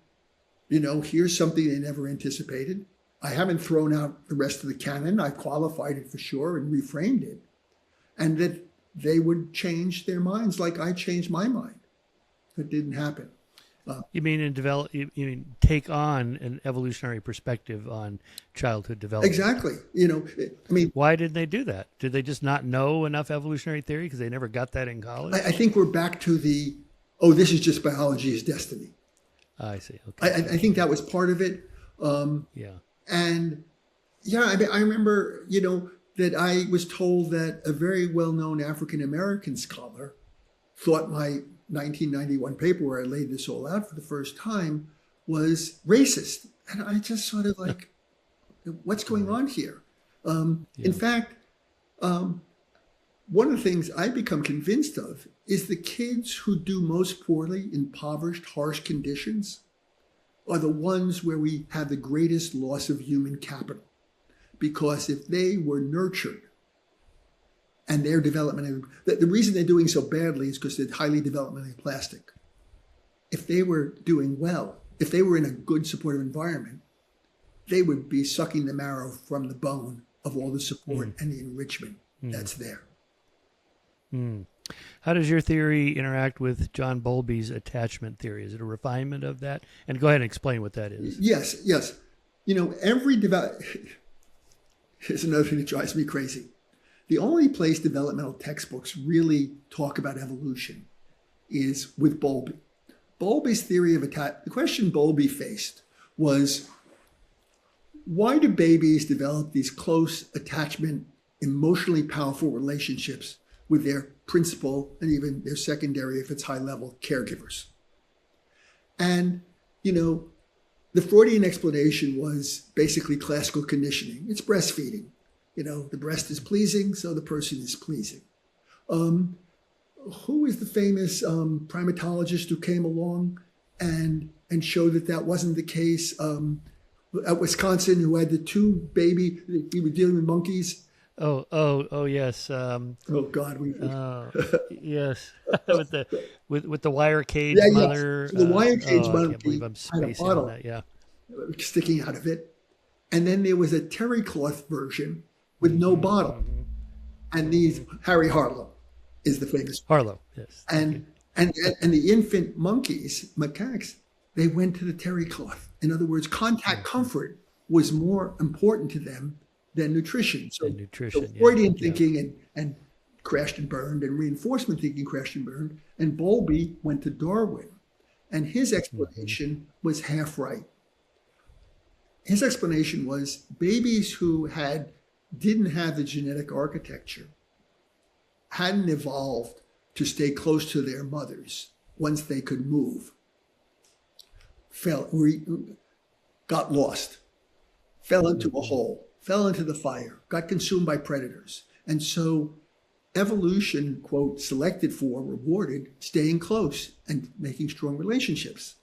here's something they never anticipated. I haven't thrown out the rest of the canon. I qualified it for sure and reframed it. And that they would change their minds like I changed my mind. It didn't happen. You mean take on an evolutionary perspective on childhood development? Exactly. Why didn't they do that? Did they just not know enough evolutionary theory because they never got that in college? I think we're back to this is just biology is destiny. I see. Okay. I think that was part of it. I remember, that I was told that a very well-known African-American scholar thought my 1991 paper where I laid this all out for the first time was racist. And I just sort of what's going on here? In fact, one of the things I become convinced of is the kids who do most poorly in impoverished, harsh conditions are the ones where we have the greatest loss of human capital. Because if they were nurtured and their development, the reason they're doing so badly is because they're highly developmentally plastic. If they were doing well, if they were in a good supportive environment, they would be sucking the marrow from the bone of all the support and the enrichment that's there. How does your theory interact with John Bowlby's attachment theory? Is it a refinement of that? And go ahead and explain what that is. Yes. Here's another thing that drives me crazy. The only place developmental textbooks really talk about evolution is with Bowlby. Bowlby's theory of attachment, the question Bowlby faced was, why do babies develop these close attachment, emotionally powerful relationships with their principal and even their secondary, if it's high level, caregivers? And, the Freudian explanation was basically classical conditioning. It's breastfeeding. The breast is pleasing, so the person is pleasing. Who is the famous primatologist who came along and showed that wasn't the case at Wisconsin, who had the two baby, he was dealing with monkeys? Oh, yes. Yes. with the wire cage mother. So the wire cage mother. I can't believe I'm spacing on that. Yeah. Sticking out of it. And then there was a terry cloth version with no bottle. And Harry Harlow is the famous Harlow, yes. And the infant monkeys, macaques, they went to the terry cloth. In other words, contact comfort was more important to them than nutrition. So, nutrition, Freudian thinking and crashed and burned, and reinforcement thinking crashed and burned. And Bowlby went to Darwin, and his explanation was half right. His explanation was babies who didn't have the genetic architecture, hadn't evolved to stay close to their mothers once they could move, got lost, fell into a hole, fell into the fire, got consumed by predators. And so evolution, quote, selected for, rewarded, staying close and making strong relationships.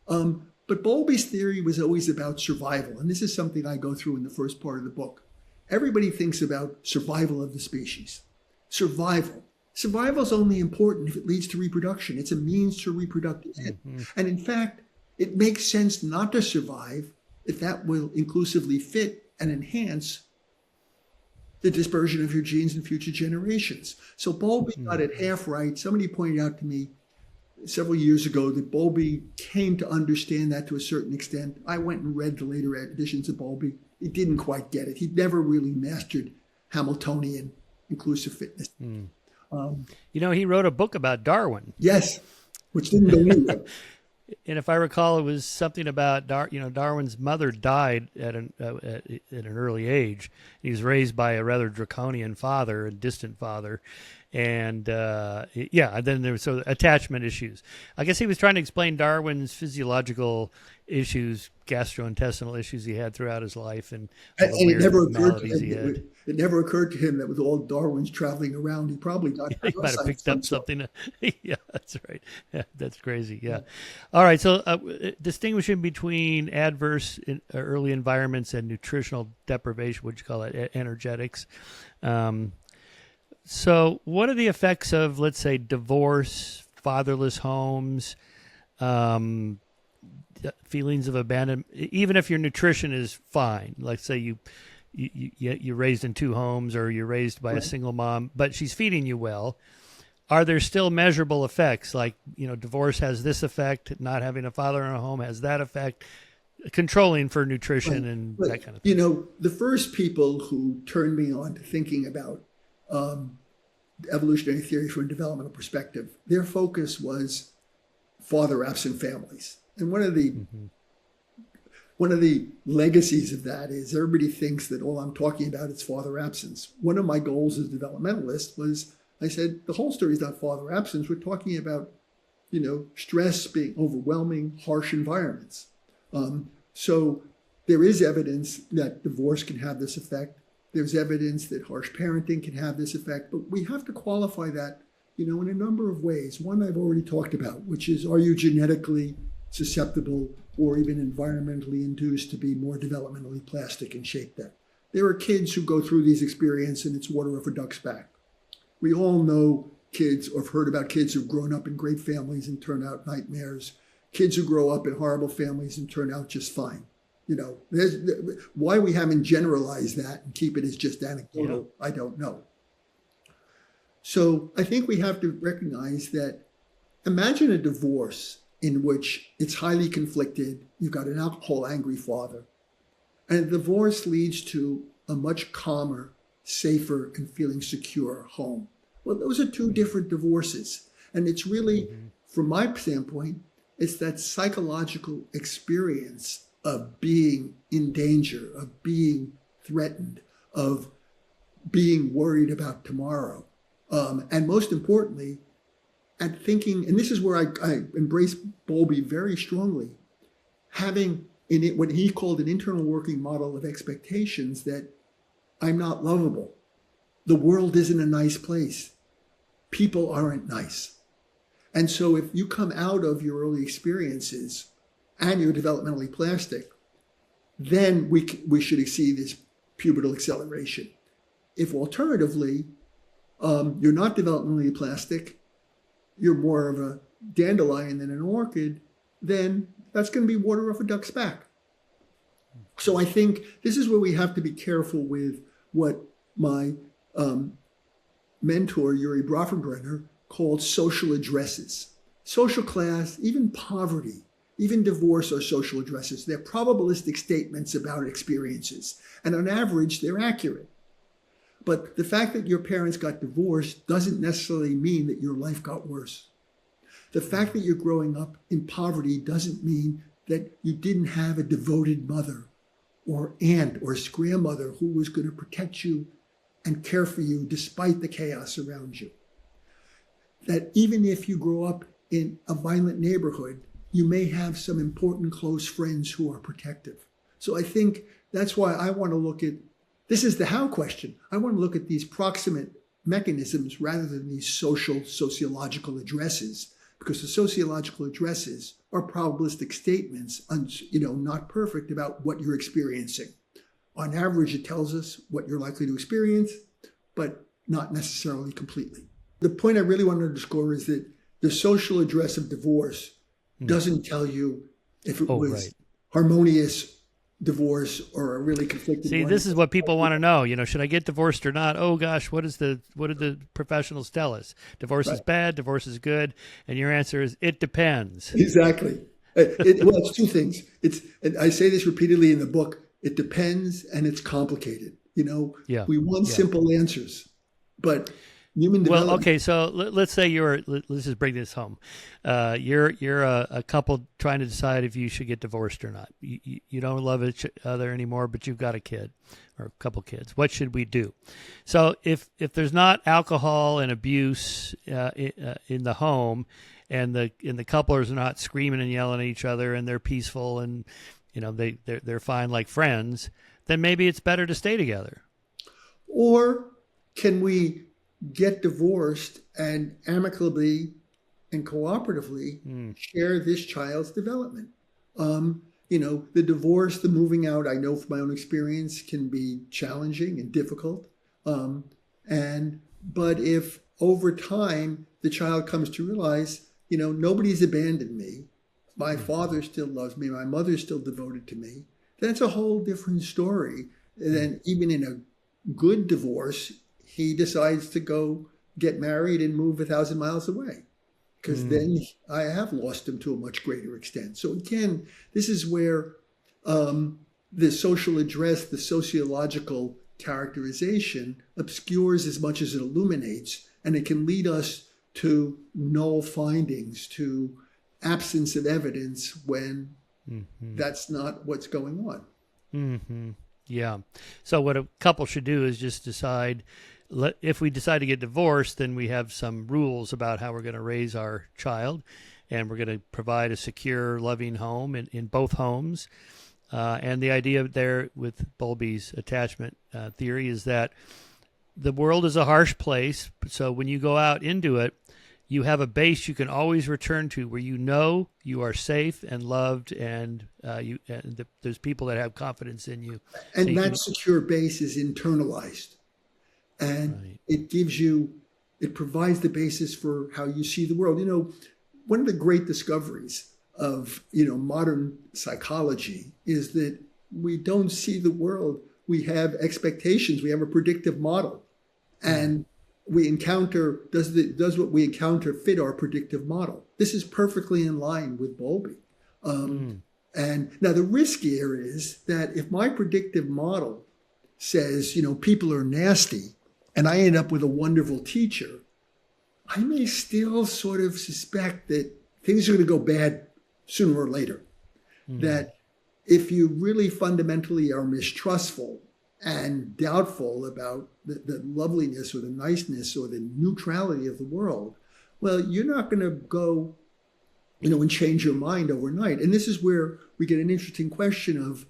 But Bowlby's theory was always about survival. And this is something I go through in the first part of the book. Everybody thinks about survival of the species. Survival. Survival is only important if it leads to reproduction. It's a means to reproductive end. And in fact, it makes sense not to survive if that will inclusively fit and enhance the dispersion of your genes in future generations. So Bowlby got it half right. Somebody pointed out to me several years ago that Bowlby came to understand that to a certain extent. I went and read the later editions of Bowlby. He didn't quite get it. He never really mastered Hamiltonian inclusive fitness. He wrote a book about Darwin. Yes, which didn't go anywhere. And if I recall, it was something about Darwin's mother died at an early age. He was raised by a rather draconian father, a distant father, and then there was attachment issues. I guess he was trying to explain Darwin's physiological issues, gastrointestinal issues he had throughout his life, and it never occurred to him. It never occurred to him that with all Darwin's traveling around, he probably got. He might have picked up something. Yeah, that's right. Yeah, that's crazy. Yeah. All right. So distinguishing between adverse early environments and nutritional deprivation, what you call it, energetics. So what are the effects of, let's say, divorce, fatherless homes, feelings of abandonment, even if your nutrition is fine? Let's say you're raised in two homes, or you're raised by a single mom, but she's feeding you well. Are there still measurable effects? Like, divorce has this effect, not having a father in a home has that effect, controlling for nutrition and that kind of thing. The first people who turned me on to thinking about evolutionary theory from a developmental perspective, their focus was father-absent families. And one of the legacies of that is everybody thinks that all I'm talking about is father absence. One of my goals as a developmentalist was, I said, the whole story is not father absence. We're talking about, stress being overwhelming, harsh environments. So there is evidence that divorce can have this effect. There's evidence that harsh parenting can have this effect, but we have to qualify that, in a number of ways. One I've already talked about, which is, are you genetically susceptible or even environmentally induced to be more developmentally plastic and shape that? There are kids who go through these experiences and it's water off a duck's back. We all know kids, or have heard about kids who've grown up in great families and turn out nightmares, kids who grow up in horrible families and turn out just fine. Why we haven't generalized that and keep it as just anecdotal, I don't know. So I think we have to recognize that, imagine a divorce in which it's highly conflicted, you've got an alcohol-angry father, and a divorce leads to a much calmer, safer, and feeling secure home. Well, those are two different divorces. And it's really, from my standpoint, it's that psychological experience of being in danger, of being threatened, of being worried about tomorrow. And most importantly, and thinking, and this is where I embrace Bowlby very strongly, having in it what he called an internal working model of expectations that I'm not lovable. The world isn't a nice place. People aren't nice. And so if you come out of your early experiences and you're developmentally plastic, then we should see this pubertal acceleration. If alternatively, you're not developmentally plastic, you're more of a dandelion than an orchid, then that's going to be water off a duck's back. So I think this is where we have to be careful with what my mentor, Yuri Brofenbrenner, called social addresses. Social class, even poverty, even divorce are social addresses. They're probabilistic statements about experiences. And on average, they're accurate. But the fact that your parents got divorced doesn't necessarily mean that your life got worse. The fact that you're growing up in poverty doesn't mean that you didn't have a devoted mother or aunt or grandmother who was going to protect you and care for you despite the chaos around you. That even if you grow up in a violent neighborhood, you may have some important close friends who are protective. So I think that's why I want to look at, this is the how question. I want to look at these proximate mechanisms rather than these sociological addresses, because the sociological addresses are probabilistic statements, not perfect about what you're experiencing. On average, it tells us what you're likely to experience, but not necessarily completely. The point I really want to underscore is that the social address of divorce doesn't tell you if it was harmonious divorce or a really conflicted one. See, this is what people want to know. Should I get divorced or not? Oh gosh, what did the professionals tell us? Divorce is bad, divorce is good, and your answer is it depends. Exactly. It's two things. And I say this repeatedly in the book. It depends, and it's complicated. We want simple answers, but human development. Well, okay, so let's say let's just bring this home. You're a couple trying to decide if you should get divorced or not. You don't love each other anymore, but you've got a kid or a couple kids. What should we do? So if there's not alcohol and abuse in the home, and the couplers are not screaming and yelling at each other, and they're peaceful and they're fine like friends, then maybe it's better to stay together. Or can we get divorced and amicably and cooperatively share this child's development? The divorce, the moving out, I know from my own experience, can be challenging and difficult. But if over time the child comes to realize, nobody's abandoned me, my father still loves me, my mother's still devoted to me, that's a whole different story than even in a good divorce. He decides to go get married and move 1,000 miles away, because then I have lost him to a much greater extent. So again, this is where the social address, the sociological characterization obscures as much as it illuminates, and it can lead us to null findings, to absence of evidence when that's not what's going on. Mm-hmm. Yeah. So what a couple should do is just decide, if we decide to get divorced, then we have some rules about how we're going to raise our child, and we're going to provide a secure, loving home in both homes. And the idea there with Bowlby's attachment theory is that the world is a harsh place. So when you go out into it, you have a base you can always return to where you are safe and loved, and there's people that have confidence in you. And that secure base is internalized. And it provides the basis for how you see the world. One of the great discoveries of, modern psychology is that we don't see the world. We have expectations. We have a predictive model. And we encounter, does what we encounter fit our predictive model? This is perfectly in line with Bowlby. And now the risk here is that if my predictive model says, people are nasty, and I end up with a wonderful teacher, I may still sort of suspect that things are going to go bad sooner or later. That if you really fundamentally are mistrustful and doubtful about the loveliness or the niceness or the neutrality of the world, well, you're not going to go, and change your mind overnight. And this is where we get an interesting question of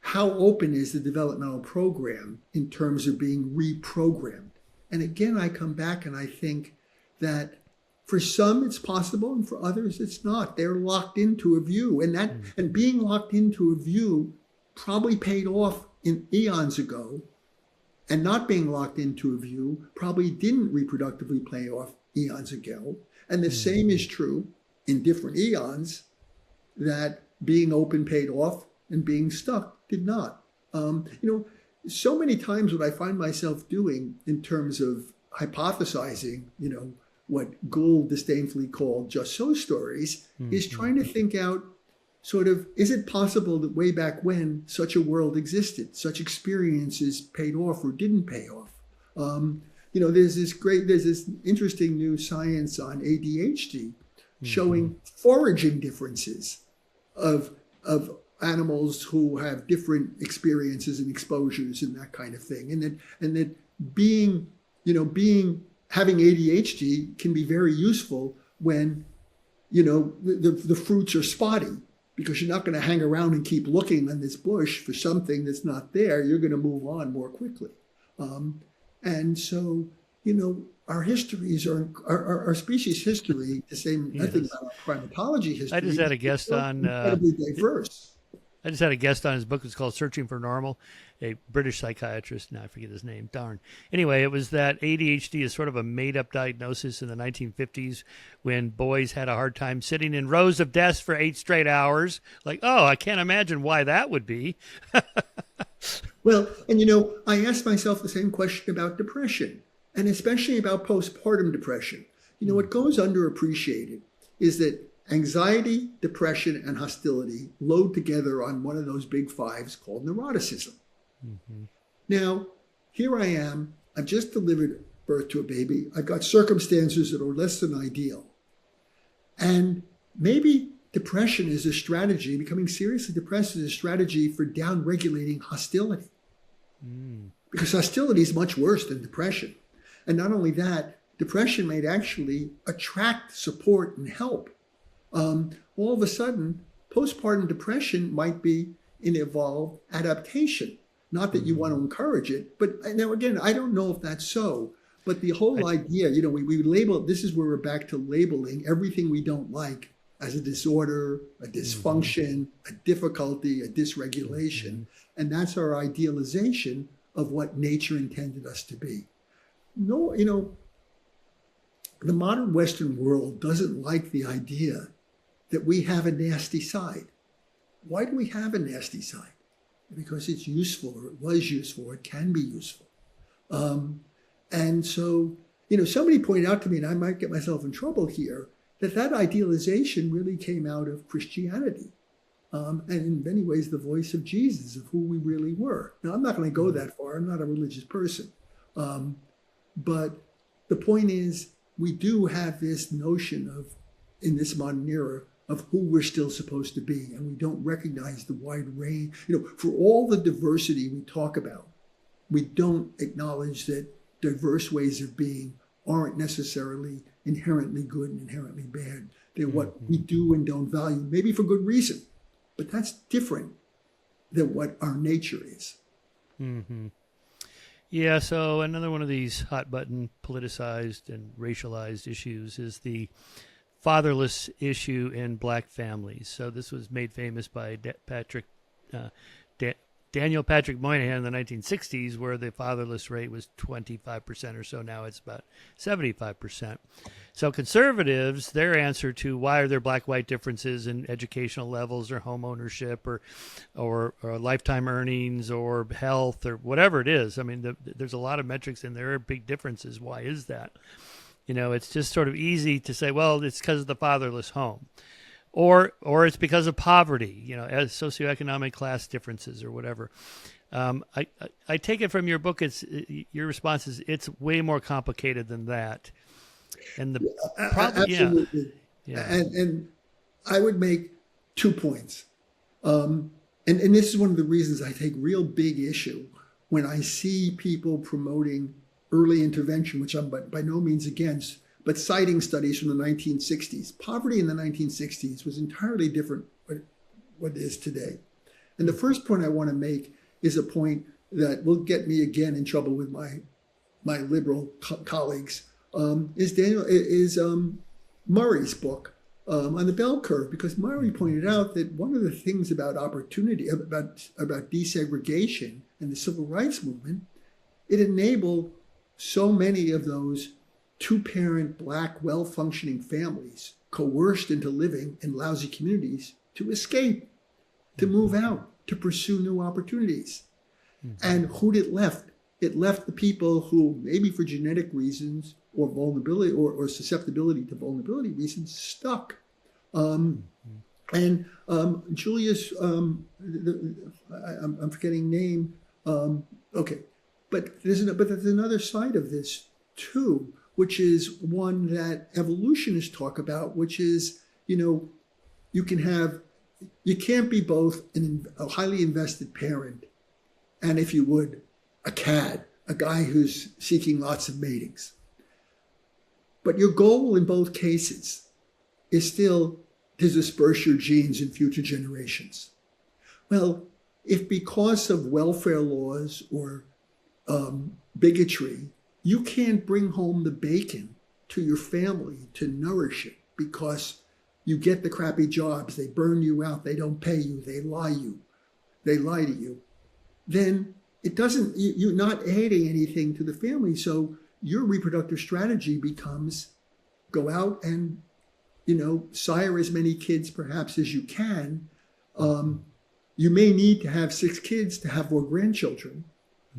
how open is the developmental program in terms of being reprogrammed? And again, I come back and I think that for some it's possible, and for others it's not. They're locked into a view, and being locked into a view probably paid off in eons ago, and not being locked into a view probably didn't reproductively pay off eons ago. And the same is true in different eons, that being open paid off and being stuck did not. So many times what I find myself doing in terms of hypothesizing, what Gould disdainfully called just so stories, is trying to think out sort of, is it possible that way back when such a world existed, such experiences paid off or didn't pay off? There's this interesting new science on ADHD showing foraging differences of animals who have different experiences and exposures and that kind of thing, and that having ADHD can be very useful when the fruits are spotty, because you're not going to hang around and keep looking on this bush for something that's not there. You're going to move on more quickly. And so, our histories our species history, the same, I think about our primatology history. I just had a guest on incredibly diverse. I just had a guest on his book. It's called Searching for Normal, a British psychiatrist. Now I forget his name. Darn. Anyway, it was that ADHD is sort of a made-up diagnosis in the 1950s when boys had a hard time sitting in rows of desks for 8 straight hours. Like, oh, I can't imagine why that would be. Well, and I asked myself the same question about depression, and especially about postpartum depression. What goes underappreciated is that anxiety, depression, and hostility load together on one of those big fives called neuroticism. Now, here I am. I've just delivered birth to a baby. I've got circumstances that are less than ideal. And maybe depression is a strategy, becoming seriously depressed is a strategy for down-regulating hostility. Because hostility is much worse than depression. And not only that, depression might actually attract support and help. All of a sudden, postpartum depression might be an evolved adaptation. Not that you want to encourage it, but now again, I don't know if that's so. But the whole idea, we label, this is where we're back to labeling everything we don't like as a disorder, a dysfunction, a difficulty, a dysregulation. And that's our idealization of what nature intended us to be. No, the modern Western world doesn't like the idea that we have a nasty side. Why do we have a nasty side? Because it's useful, or it was useful, or it can be useful. And so, somebody pointed out to me, and I might get myself in trouble here, that idealization really came out of Christianity. And in many ways, the voice of Jesus, of who we really were. Now, I'm not going to go that far. I'm not a religious person. But the point is, we do have this notion of, in this modern era, of who we're still supposed to be. And we don't recognize the wide range. For all the diversity we talk about, we don't acknowledge that diverse ways of being aren't necessarily inherently good and inherently bad. They're what we do and don't value, maybe for good reason. But that's different than what our nature is. Yeah, so another one of these hot button politicized and racialized issues is the fatherless issue in black families. So this was made famous by Daniel Patrick Moynihan in the 1960s, where the fatherless rate was 25% or so. Now it's about 75%. So conservatives, their answer to why are there black-white differences in educational levels or home ownership or lifetime earnings or health or whatever it is. I mean, there's a lot of metrics and there are big differences. Why is that? It's just sort of easy to say, well, it's because of the fatherless home. Or it's because of poverty, as socioeconomic class differences or whatever. I take it from your book, your response is it's way more complicated than that. And the problem, absolutely. Yeah. And I would make 2 points. And this is one of the reasons I take real big issue when I see people promoting early intervention, which I'm by no means against, but citing studies from the 1960s. Poverty in the 1960s was entirely different from what it is today. And the first point I want to make is a point that will get me again in trouble with my liberal colleagues, is Murray's book on the bell curve, because Murray pointed out that one of the things about opportunity, about desegregation and the civil rights movement, it enabled so many of those two-parent, black, well-functioning families coerced into living in lousy communities to escape, to move out, to pursue new opportunities. And who did it left? It left the people who, maybe for genetic reasons or vulnerability or susceptibility to vulnerability reasons stuck. And Julius, I'm forgetting name. Okay, but there's another side of this too, which is one that evolutionists talk about, which is, you can't be both a highly invested parent and, if you would, a cad, a guy who's seeking lots of matings. But your goal in both cases is still to disperse your genes in future generations. Well, if because of welfare laws or bigotry, you can't bring home the bacon to your family to nourish it because you get the crappy jobs, they burn you out, they don't pay you, they lie to you, then it doesn't, you're not adding anything to the family. So your reproductive strategy becomes go out and, sire as many kids perhaps as you can. You may need to have 6 kids to have more grandchildren.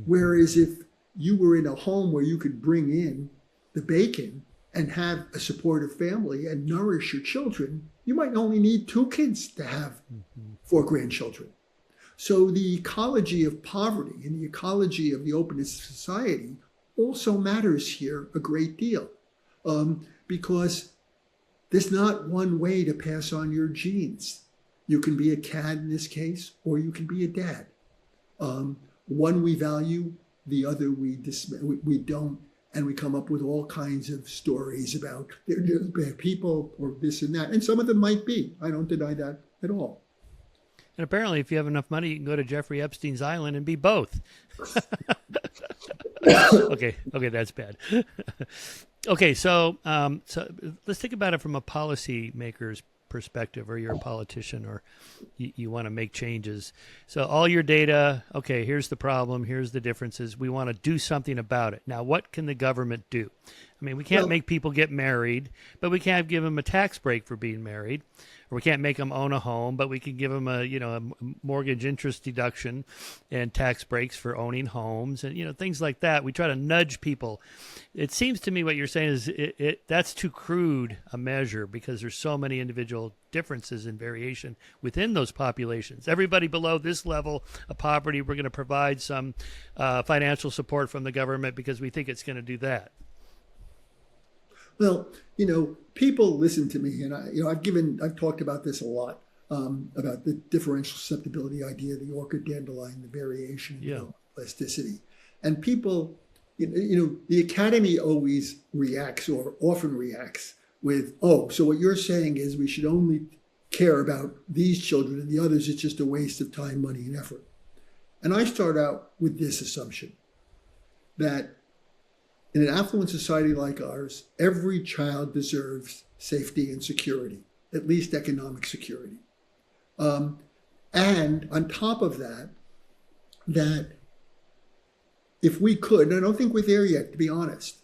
Whereas if you were in a home where you could bring in the bacon and have a supportive family and nourish your children, you might only need 2 kids to have 4 grandchildren. So the ecology of poverty and the ecology of the openness of society also matters here a great deal, because there's not one way to pass on your genes. You can be a cad in this case, or you can be a dad. One we value, the other we don't, and we come up with all kinds of stories about they're bad people or this and that, and some of them might be. I don't deny that at all. And apparently, if you have enough money, you can go to Jeffrey Epstein's island and be both. Okay, that's bad. Okay, so let's think about it from a policymaker's perspective, or you're a politician, or you want to make changes. So all your data, okay, here's the problem, here's the differences. We want to do something about it. Now, what can the government do? I mean, we can't make people get married, but we can't give them a tax break for being married. Or we can't make them own a home, but we can give them a mortgage interest deduction and tax breaks for owning homes and, things like that. We try to nudge people. It seems to me what you're saying is that's too crude a measure, because there's so many individual differences and variation within those populations. Everybody below this level of poverty, we're going to provide some financial support from the government because we think it's going to do that. Well, people listen to me, and I've talked about this a lot, about the differential susceptibility idea, the orchid dandelion, the variation, plasticity. And people, the academy always reacts, or often reacts, with, so what you're saying is we should only care about these children, and the others, it's just a waste of time, money, and effort. And I start out with this assumption, that in an affluent society like ours, every child deserves safety and security, at least economic security. And on top of that, that if we could, and I don't think we're there yet, to be honest,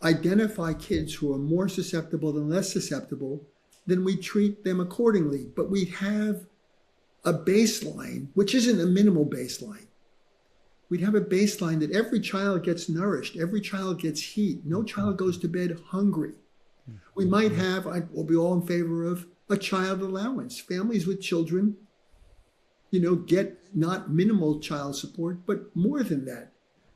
identify kids who are more susceptible than less susceptible, then we treat them accordingly. But we have a baseline, which isn't a minimal baseline. We'd have a baseline that every child gets nourished, every child gets heat, no child goes to bed hungry. We might have, we'll be all in favor of a child allowance. Families with children, get not minimal child support, but more than that,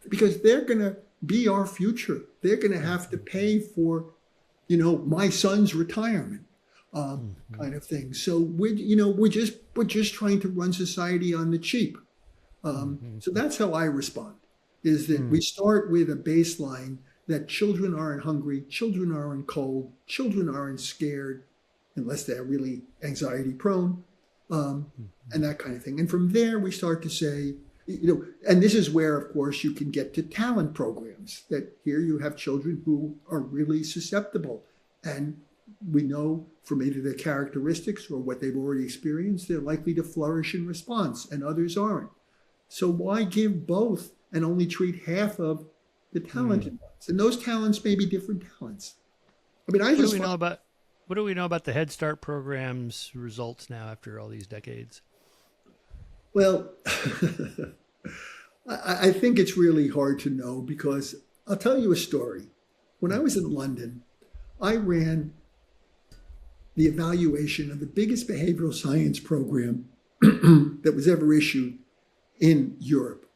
because they're going to be our future. They're going to have to pay for, my son's retirement, kind of thing. So we're just trying to run society on the cheap. So that's how I respond, is that we start with a baseline that children aren't hungry, children aren't cold, children aren't scared, unless they're really anxiety prone, and that kind of thing. And from there, we start to say, and this is where, of course, you can get to talent programs, that here you have children who are really susceptible. And we know from either their characteristics or what they've already experienced, they're likely to flourish in response, and others aren't. So why give both and only treat half of the talented ones? And those talents may be different talents. I mean, what do we know about the Head Start program's results now after all these decades? Well, I think it's really hard to know, because I'll tell you a story. When I was in London, I ran the evaluation of the biggest behavioral science program that was ever issued in Europe,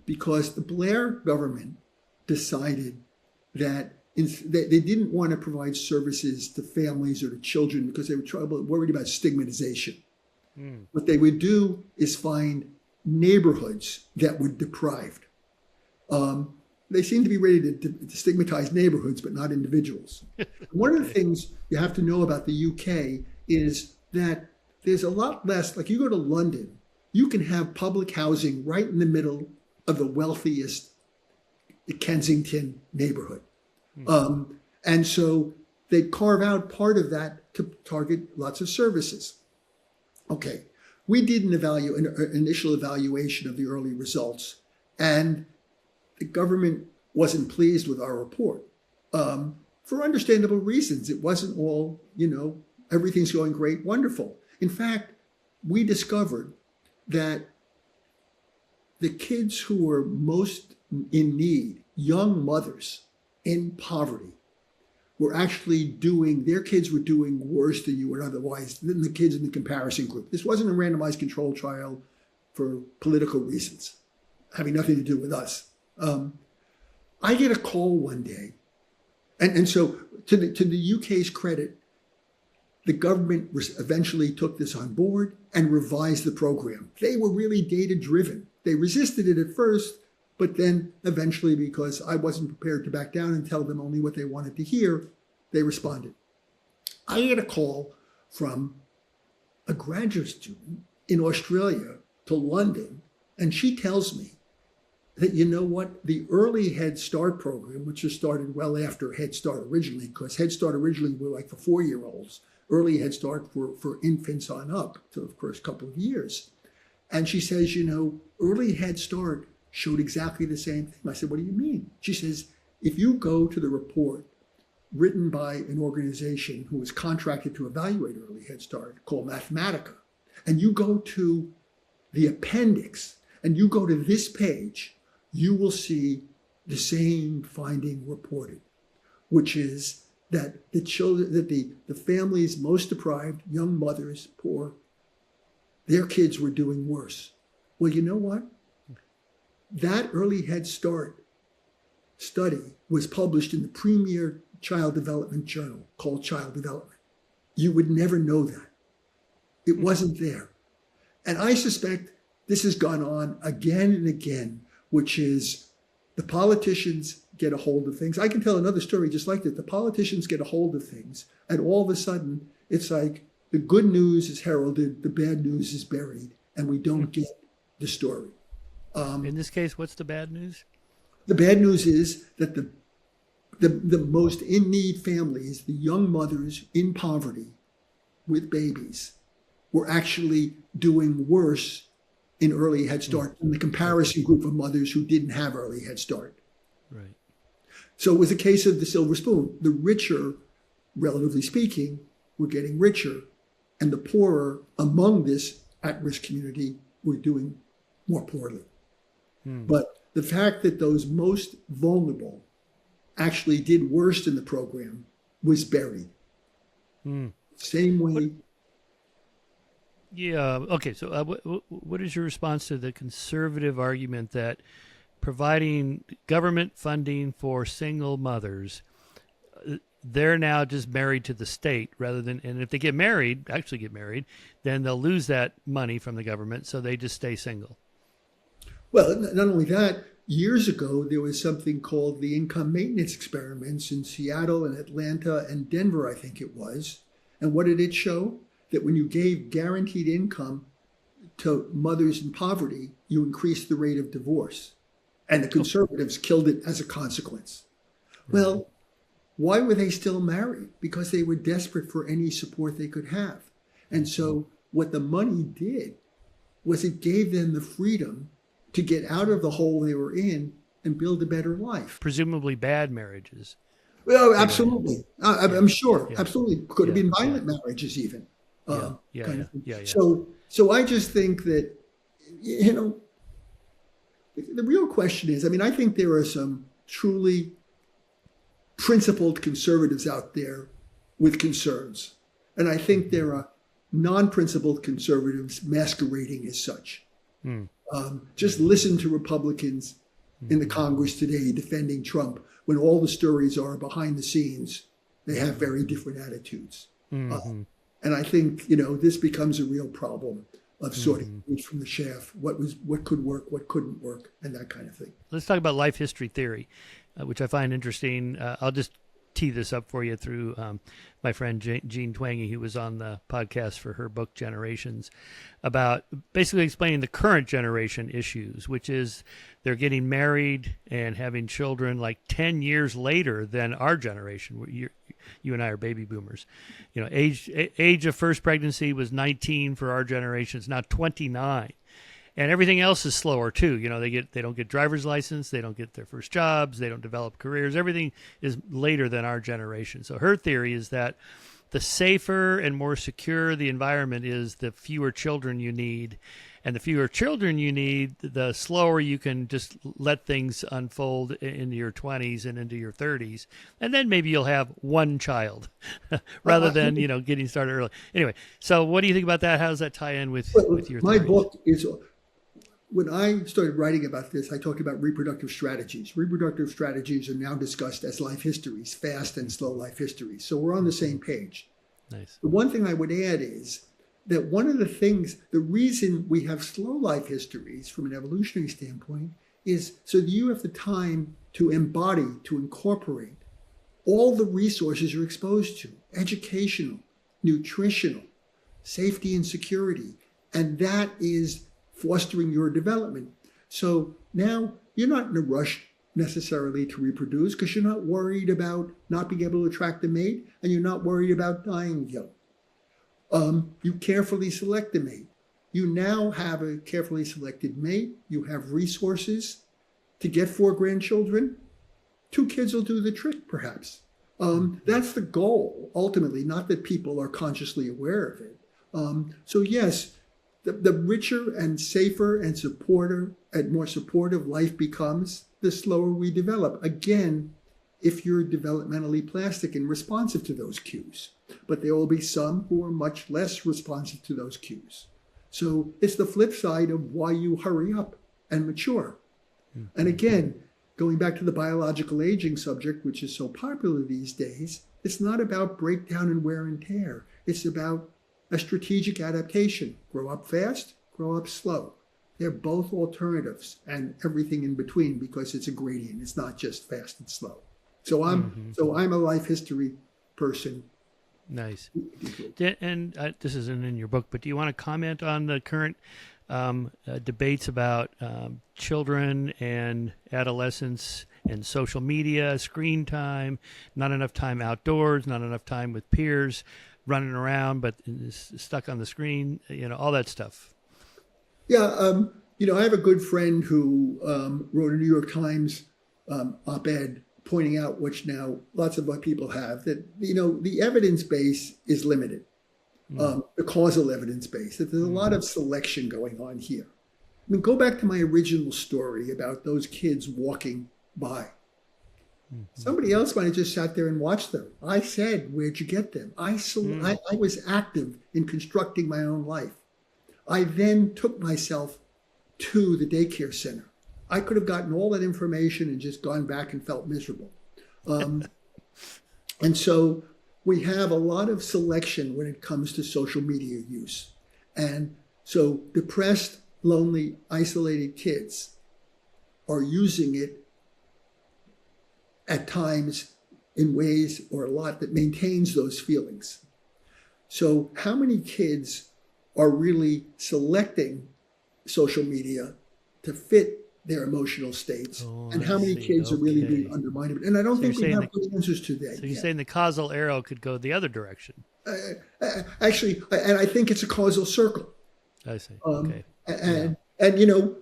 because the Blair government decided that they didn't want to provide services to families or to children because they were worried about stigmatization. What they would do is find neighborhoods that were deprived. They seem to be ready to stigmatize neighborhoods, but not individuals. One of the things you have to know about the UK is that there's a lot less, like you go to London, you can have public housing right in the middle of the wealthiest Kensington neighborhood. And so they carve out part of that to target lots of services. Okay, we did an initial evaluation of the early results, and the government wasn't pleased with our report for understandable reasons. It wasn't all, everything's going great, wonderful. In fact, we discovered that the kids who were most in need, young mothers in poverty, were actually their kids were doing worse than you would otherwise, than the kids in the comparison group. This wasn't a randomized control trial for political reasons, having nothing to do with us. I get a call one day, and so to the UK's credit, the government eventually took this on board and revised the program. They were really data-driven. They resisted it at first, but then eventually, because I wasn't prepared to back down and tell them only what they wanted to hear, they responded. I get a call from a graduate student in Australia to London, and she tells me that, you know what, the early Head Start program, which was started well after Head Start originally, because Head Start originally were like for 4-year-olds, early Head Start for infants on up to the first couple of years. And she says, early Head Start showed exactly the same thing. I said, what do you mean? She says, if you go to the report written by an organization who was contracted to evaluate early Head Start called Mathematica, and you go to the appendix and you go to this page, you will see the same finding reported, which is that the children, that the families most deprived, young mothers, poor, their kids were doing worse. Well, you know what? That early Head Start study was published in the premier child development journal called Child Development. You would never know that. It wasn't there. And I suspect this has gone on again and again, which is the politicians get a hold of things. I can tell another story just like that. The politicians get a hold of things, and all of a sudden, it's like the good news is heralded, the bad news is buried, and we don't get the story. In this case, what's the bad news? The bad news is that the most in-need families, the young mothers in poverty with babies, were actually doing worse in early Head Start than the comparison group of mothers who didn't have early Head Start. Right. So it was a case of the silver spoon. The richer, relatively speaking, were getting richer, and the poorer among this at-risk community were doing more poorly. But the fact that those most vulnerable actually did worse in the program was buried. Same way. Yeah. Okay. So what is your response to the conservative argument that providing government funding for single mothers, they're now just married to the state rather than, and if they actually get married, then they'll lose that money from the government. So they just stay single. Well, not only that, years ago, there was something called the income maintenance experiments in Seattle and Atlanta and Denver, I think it was. And what did it show? That when you gave guaranteed income to mothers in poverty, you increased the rate of divorce. And the conservatives killed it as a consequence. Well, why were they still married? Because they were desperate for any support they could have. And so what the money did was it gave them the freedom to get out of the hole they were in and build a better life. Presumably bad marriages. Well, absolutely. I'm sure. Yeah. Absolutely. Could have been violent marriages even. So I just think that, the real question is, I think there are some truly principled conservatives out there with concerns. And I think there are non-principled conservatives masquerading as such. Just listen to Republicans in the Congress today defending Trump when all the stories are behind the scenes. They have very different attitudes. And I think, this becomes a real problem of sorting wheat from the chaff, what could work, what couldn't work, and that kind of thing. Let's talk about life history theory, which I find interesting. I'll just tee this up for you through my friend Jean Twenge, who was on the podcast for her book Generations, about basically explaining the current generation issues, which is they're getting married and having children like 10 years later than our generation. You and I are baby boomers. Age of first pregnancy was 19 for our generation. It's now 29. And everything else is slower too. They don't get driver's license, they don't get their first jobs, they don't develop careers. Everything is later than our generation. So her theory is that the safer and more secure the environment is, the fewer children you need. And the fewer children you need, the slower you can just let things unfold into your 20s and into your 30s. And then maybe you'll have one child rather than, getting started early. Anyway, so what do you think about that? How does that tie in with your My theories? book is... When I started writing about this, I talked about reproductive strategies. Reproductive strategies are now discussed as life histories, fast and slow life histories. So we're on the same page. Nice. The one thing I would add is that one of the reason we have slow life histories from an evolutionary standpoint is so that you have the time to embody, to incorporate all the resources you're exposed to: educational, nutritional, safety and security. And that is fostering your development. So now you're not in a rush necessarily to reproduce because you're not worried about not being able to attract a mate, and you're not worried about dying young. You carefully select a mate. You now have a carefully selected mate. You have resources to get 4 grandchildren. 2 kids will do the trick, perhaps. That's the goal, ultimately, not that people are consciously aware of it. So yes, the richer and safer and more supportive life becomes, the slower we develop. Again, if you're developmentally plastic and responsive to those cues. But there will be some who are much less responsive to those cues. So it's the flip side of why you hurry up and mature. And again, going back to the biological aging subject, which is so popular these days, it's not about breakdown and wear and tear. It's about a strategic adaptation. Grow up fast, grow up slow. They're both alternatives and everything in between, because it's a gradient. It's not just fast and slow. So I'm a life history person. Nice. And this isn't in your book, but do you want to comment on the current debates about children and adolescents and social media, screen time, not enough time outdoors, not enough time with peers, running around, but stuck on the screen, all that stuff? Yeah. I have a good friend who wrote a New York Times op-ed pointing out, which now lots of people have, that, the evidence base is limited, the causal evidence base, that there's a lot of selection going on here. I mean, go back to my original story about those kids walking by. Somebody else might have just sat there and watched them. I said, where'd you get them? I was active in constructing my own life. I then took myself to the daycare center. I could have gotten all that information and just gone back and felt miserable. And so we have a lot of selection when it comes to social media use. And so depressed, lonely, isolated kids are using it at times in ways, or a lot, that maintains those feelings. So how many kids are really selecting social media to fit their emotional states, and how many kids are really being undermined? And I don't think we have good answers to that. So you're saying the causal arrow could go the other direction? Actually, and I think it's a causal circle. I see. Okay. And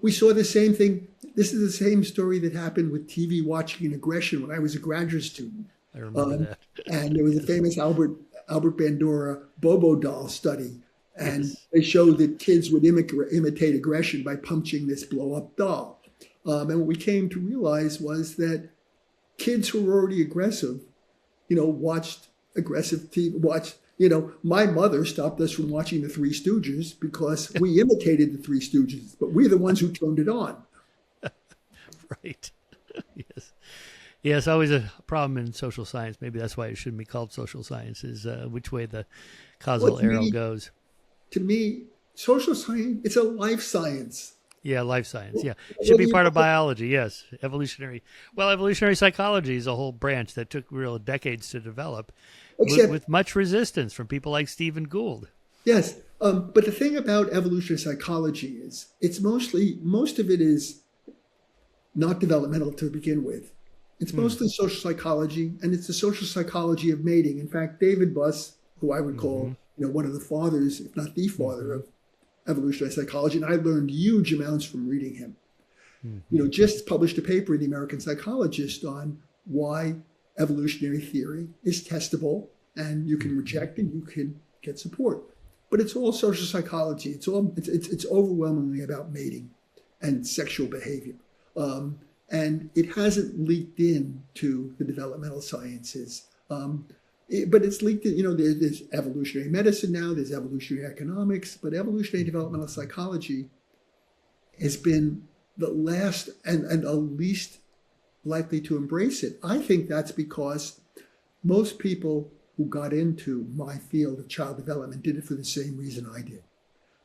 we saw the same thing. This is the same story that happened with TV watching and aggression when I was a graduate student. I remember that. And there was a famous Albert Bandura Bobo doll study. And they showed that kids would imitate aggression by punching this blow-up doll. And what we came to realize was that kids who were already aggressive watched aggressive TV, my mother stopped us from watching the Three Stooges because we imitated the Three Stooges, but we're the ones who turned it on. Right. Yes. Yes, always a problem in social science. Maybe that's why it shouldn't be called social science, is which way the causal arrow goes. To me, social science, it's a life science. Yeah, life science. Yeah. It should be part of biology. Yes. Evolutionary. Well, evolutionary psychology is a whole branch that took real decades to develop with much resistance from people like Stephen Gould. Yes. But the thing about evolutionary psychology is most of it is not developmental to begin with. It's mostly social psychology, and it's the social psychology of mating. In fact, David Buss, who I would call, one of the fathers, if not the father of evolutionary psychology, and I learned huge amounts from reading him. Just published a paper in the American Psychologist on why evolutionary theory is testable, and you can reject and you can get support. But it's all social psychology. It's overwhelmingly about mating and sexual behavior. And it hasn't leaked into the developmental sciences. But it's leaked in, there's evolutionary medicine now, there's evolutionary economics, but evolutionary developmental psychology has been the last and the least likely to embrace it. I think that's because most people who got into my field of child development did it for the same reason I did,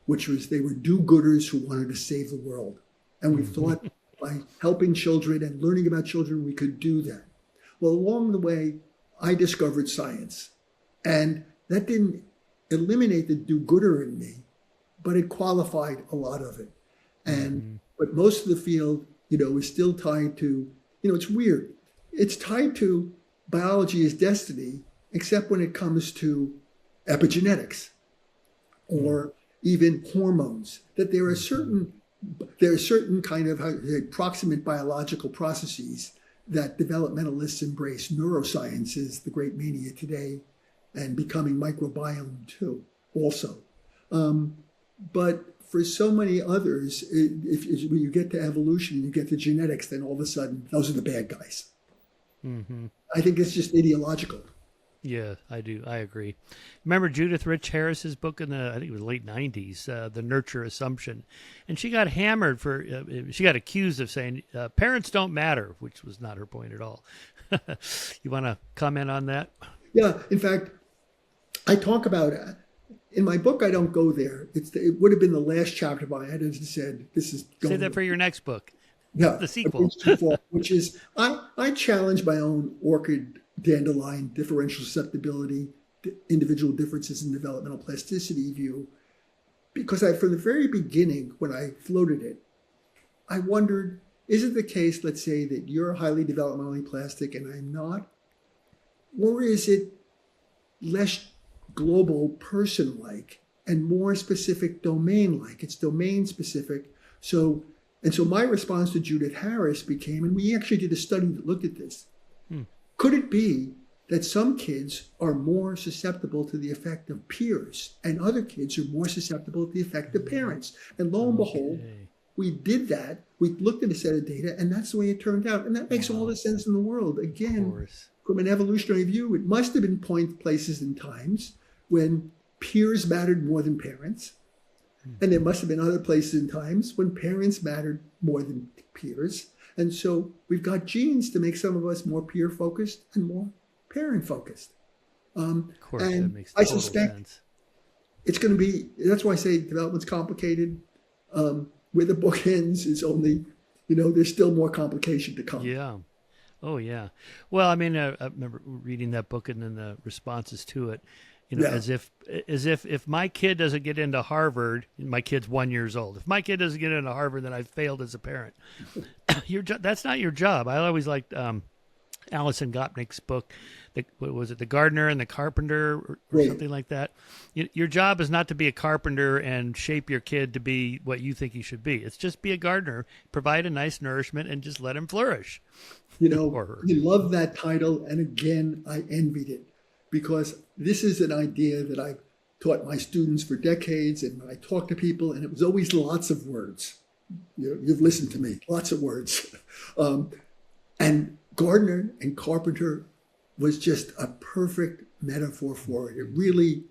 which was they were do-gooders who wanted to save the world. And we thought by helping children and learning about children, we could do that. Well, along the way, I discovered science. And that didn't eliminate the do-gooder in me, but it qualified a lot of it. And but most of the field, is still tied to, it's weird. It's tied to biology as destiny, except when it comes to epigenetics or even hormones, that there are certain kind of proximate biological processes that developmentalists embrace. Neuroscience is the great mania today, and becoming microbiome too, also. But for so many others, when you get to evolution, you get to genetics, then all of a sudden, those are the bad guys. I think it's just ideological. Yeah, I do. I agree. Remember Judith Rich Harris's book in I think it was late 90s, The Nurture Assumption. And she got hammered she got accused of saying parents don't matter, which was not her point at all. You want to comment on that? Yeah, in fact, I talk about, in my book, I don't go there. It would have been the last chapter, but I had said, this is going. Say that for your next book. Yeah. The sequel. Which is, I challenge my own orchid dandelion differential susceptibility, individual differences in developmental plasticity view, because from the very beginning, when I floated it, I wondered, is it the case, let's say, that you're highly developmentally plastic and I'm not? Or is it less global person-like and more specific domain-like? It's domain-specific. So my response to Judith Harris became, and we actually did a study that looked at this, could it be that some kids are more susceptible to the effect of peers and other kids are more susceptible to the effect of parents? And lo and behold, we did that. We looked at a set of data, and that's the way it turned out. And that makes all the sense in the world. Again, from an evolutionary view, it must have been places and times when peers mattered more than parents. And there must have been other places and times when parents mattered more than peers. And so we've got genes to make some of us more peer-focused and more parent-focused. Of course, and that makes total sense. It's going to be, that's why I say development's complicated. Where the book ends is only, there's still more complication to come. Yeah. Oh, yeah. Well, I mean, I remember reading that book and then the responses to it. As if my kid doesn't get into Harvard, my kid's 1 year old. If my kid doesn't get into Harvard, then I've failed as a parent. That's not your job. I always liked Alison Gopnik's book. What was it? The Gardener and the Carpenter, or something like that. Your job is not to be a carpenter and shape your kid to be what you think he should be. It's just be a gardener, provide a nice nourishment, and just let him flourish. You love that title, and again, I envied it. Because this is an idea that I've taught my students for decades, and when I talk to people, and it was always lots of words. You've listened to me, lots of words. And gardener and carpenter was just a perfect metaphor for it. It really,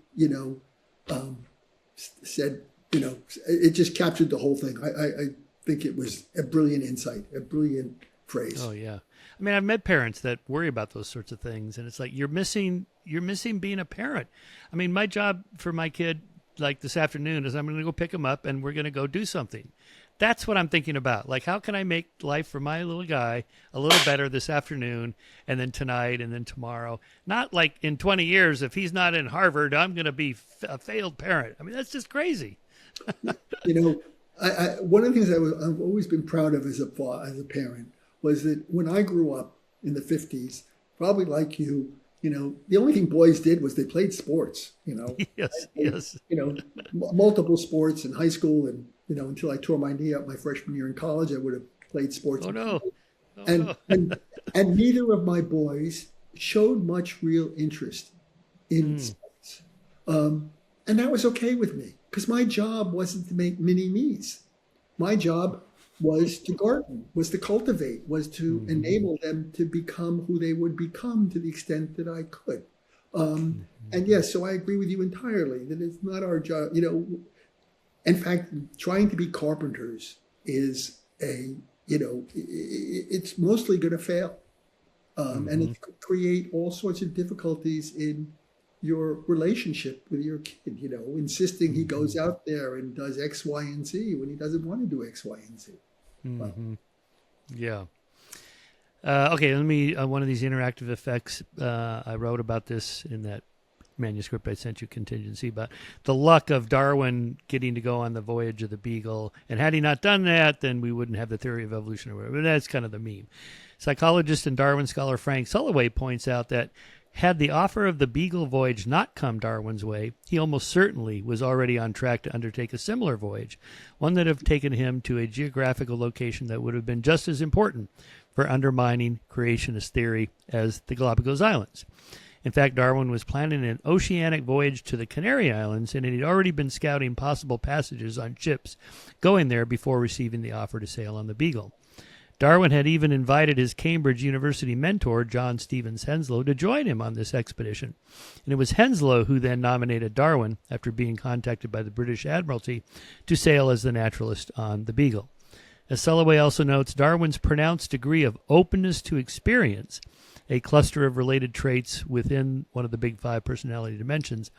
said, it just captured the whole thing. I think it was a brilliant insight, a brilliant phrase. Oh yeah. I mean, I've met parents that worry about those sorts of things, and it's like you're missing being a parent. I mean, my job for my kid, like this afternoon, is I'm going to go pick him up and we're going to go do something. That's what I'm thinking about. Like, how can I make life for my little guy a little better this afternoon, and then tonight, and then tomorrow? Not like in 20 years, if he's not in Harvard, I'm going to be a failed parent. I mean, that's just crazy. One of the things I've always been proud of as a parent was that when I grew up in the 50s, probably like you, the only thing boys did was they played sports, Yes. Multiple sports in high school. And, until I tore my knee up my freshman year in college, I would have played sports. Oh, no. And neither of my boys showed much real interest in sports. And that was okay with me, because my job wasn't to make mini-me's. My job was to garden, was to cultivate, was to enable them to become who they would become to the extent that I could. And yes, so I agree with you entirely that it's not our job. In fact, trying to be carpenters is it's mostly going to fail. And it could create all sorts of difficulties in your relationship with your kid, insisting he goes out there and does X, Y, and Z when he doesn't want to do X, Y, and Z. Yeah. Okay, let me, one of these interactive effects, I wrote about this in that manuscript I sent you, Contingency, about the luck of Darwin getting to go on the voyage of the Beagle. And had he not done that, then we wouldn't have the theory of evolution or whatever. But that's kind of the meme. Psychologist and Darwin scholar Frank Sulloway points out that had the offer of the Beagle voyage not come Darwin's way, he almost certainly was already on track to undertake a similar voyage, one that would have taken him to a geographical location that would have been just as important for undermining creationist theory as the Galapagos Islands. In fact, Darwin was planning an oceanic voyage to the Canary Islands, and he'd already been scouting possible passages on ships going there before receiving the offer to sail on the Beagle. Darwin had even invited his Cambridge University mentor, John Stevens Henslow, to join him on this expedition. And it was Henslow who then nominated Darwin, after being contacted by the British Admiralty, to sail as the naturalist on the Beagle. As Sulloway also notes, Darwin's pronounced degree of openness to experience, a cluster of related traits within one of the big five personality dimensions,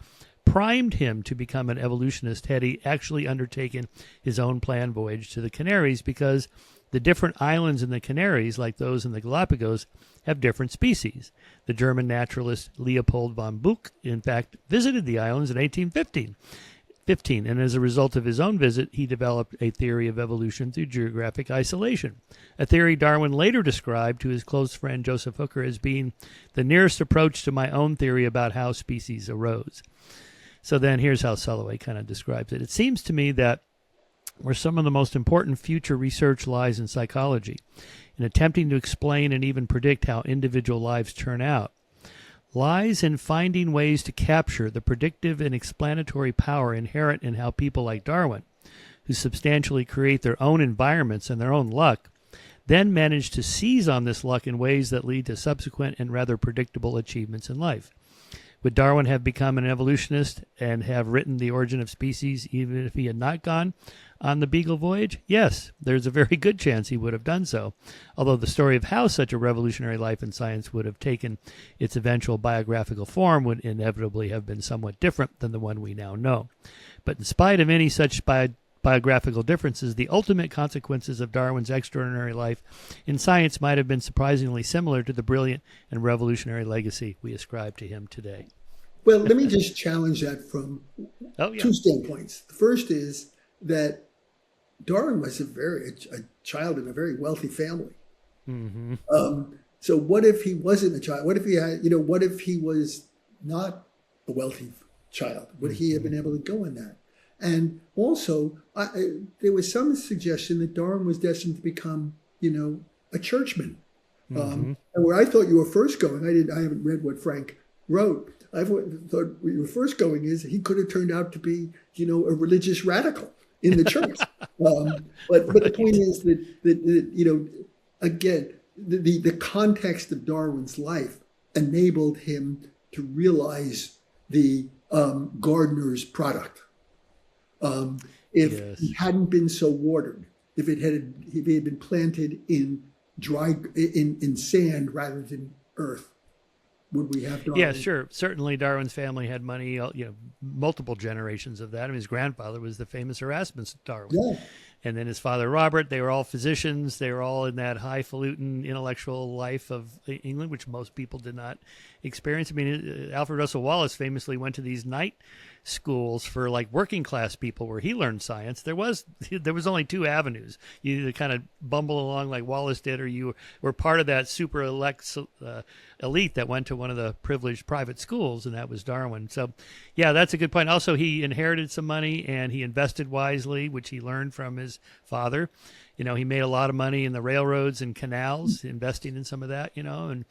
primed him to become an evolutionist had he actually undertaken his own planned voyage to the Canaries, because the different islands in the Canaries, like those in the Galapagos, have different species. The German naturalist Leopold von Buch, in fact, visited the islands in 1815, and as a result of his own visit, he developed a theory of evolution through geographic isolation, a theory Darwin later described to his close friend Joseph Hooker as being the nearest approach to my own theory about how species arose. So then here's how Sulloway kind of describes it. It seems to me that where some of the most important future research lies in psychology, in attempting to explain and even predict how individual lives turn out, lies in finding ways to capture the predictive and explanatory power inherent in how people like Darwin, who substantially create their own environments and their own luck, then manage to seize on this luck in ways that lead to subsequent and rather predictable achievements in life. Would Darwin have become an evolutionist and have written The Origin of Species even if he had not gone on the Beagle voyage? Yes, there's a very good chance he would have done so, although the story of how such a revolutionary life in science would have taken its eventual biographical form would inevitably have been somewhat different than the one we now know. But in spite of any such biographical differences, the ultimate consequences of Darwin's extraordinary life in science might have been surprisingly similar to the brilliant and revolutionary legacy we ascribe to him today. Well, let me just challenge that from two standpoints. The first is that Darwin was a child in a very wealthy family. Mm-hmm. So what if he wasn't a child? What if he had, what if he was not a wealthy child? Would he have been able to go in that? And also, there was some suggestion that Darwin was destined to become, a churchman. And where I thought you were first going, I haven't read what Frank wrote. I thought where you were first going is he could have turned out to be, a religious radical in the church. But the point is that again, the context of Darwin's life enabled him to realize the gardener's product. If he hadn't been so watered, if he had been planted in in sand rather than earth, would we have Darwin? Yeah, sure. Certainly Darwin's family had money, multiple generations of that. I mean, his grandfather was the famous Erasmus Darwin. Yeah. And then his father, Robert, they were all physicians. They were all in that highfalutin intellectual life of England, which most people did not experience. I mean, Alfred Russel Wallace famously went to these night schools for like working class people where he learned science. There was only two avenues. You either kind of bumble along like Wallace did, or you were part of that super elite that went to one of the privileged private schools, and that was Darwin. So, yeah, that's a good point. Also, he inherited some money and he invested wisely, which he learned from his father. He made a lot of money in the railroads and canals, investing in some of that, and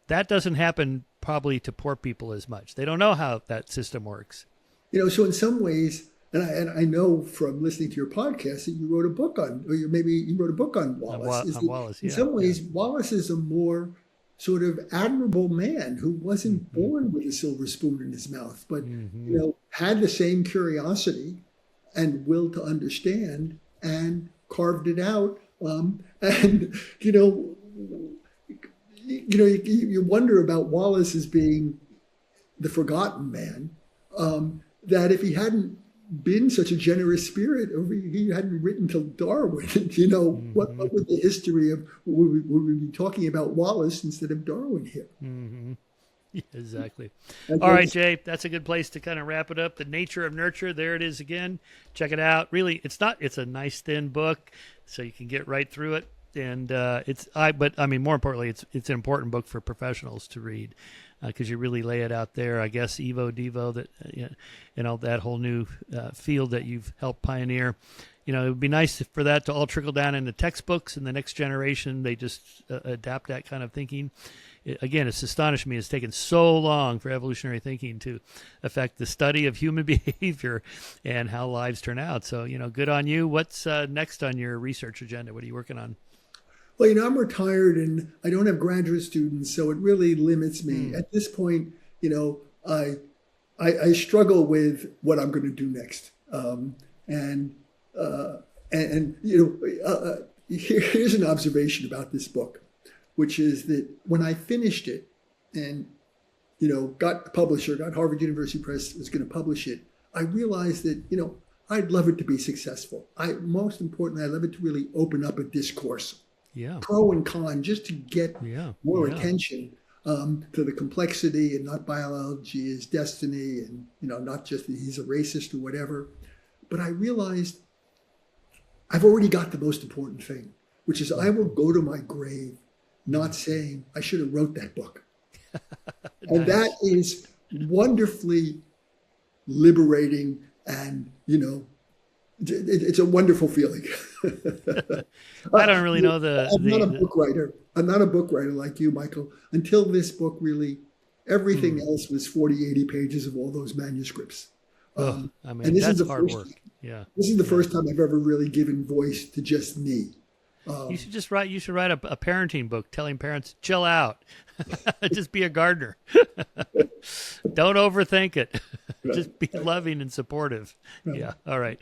that doesn't happen probably to poor people as much. They don't know how that system works. So in some ways, and I know from listening to your podcast that you wrote a book on, or maybe you wrote a book on Wallace. Wallace, yeah. In some ways, Wallace is a more sort of admirable man who wasn't born with a silver spoon in his mouth, but had the same curiosity and will to understand and carved it out. You wonder about Wallace as being the forgotten man. That if he hadn't been such a generous spirit, or he hadn't written to Darwin, what would the history of, would we be talking about Wallace instead of Darwin here? Mm-hmm. Yeah, exactly. All right, Jay, that's a good place to kind of wrap it up. The Nature of Nurture, there it is again. Check it out. Really, it's a nice thin book, so you can get right through it. And more importantly, it's an important book for professionals to read. Because you really lay it out there, I guess, Evo, Devo, that whole new field that you've helped pioneer. It would be nice for that to all trickle down into textbooks, and the next generation, they just adapt that kind of thinking. Again, it's astonished me. It's taken so long for evolutionary thinking to affect the study of human behavior and how lives turn out. So, good on you. What's next on your research agenda? What are you working on? Well, I'm retired and I don't have graduate students, so it really limits me. At this point, I struggle with what I'm going to do next. Here's an observation about this book, which is that when I finished it and, got a publisher, got Harvard University Press, was going to publish it, I realized that, I'd love it to be successful. Most importantly, I'd love it to really open up a discourse. Yeah. Pro and con, just to get more attention to the complexity, and not biology is destiny, and not just that he's a racist or whatever. But I realized I've already got the most important thing, which is I will go to my grave not saying I should have wrote that book. Nice. And that is wonderfully liberating, and it's a wonderful feeling. I don't really know I'm not a book writer. I'm not a book writer like you, Michael. Until this book, really, everything else was 40, 80 pages of all those manuscripts. And this is hard work. Yeah. This is the first time I've ever really given voice to just me. You should write a parenting book telling parents, chill out. Just be a gardener. Don't overthink it. Just be loving and supportive. Right. Yeah. All right.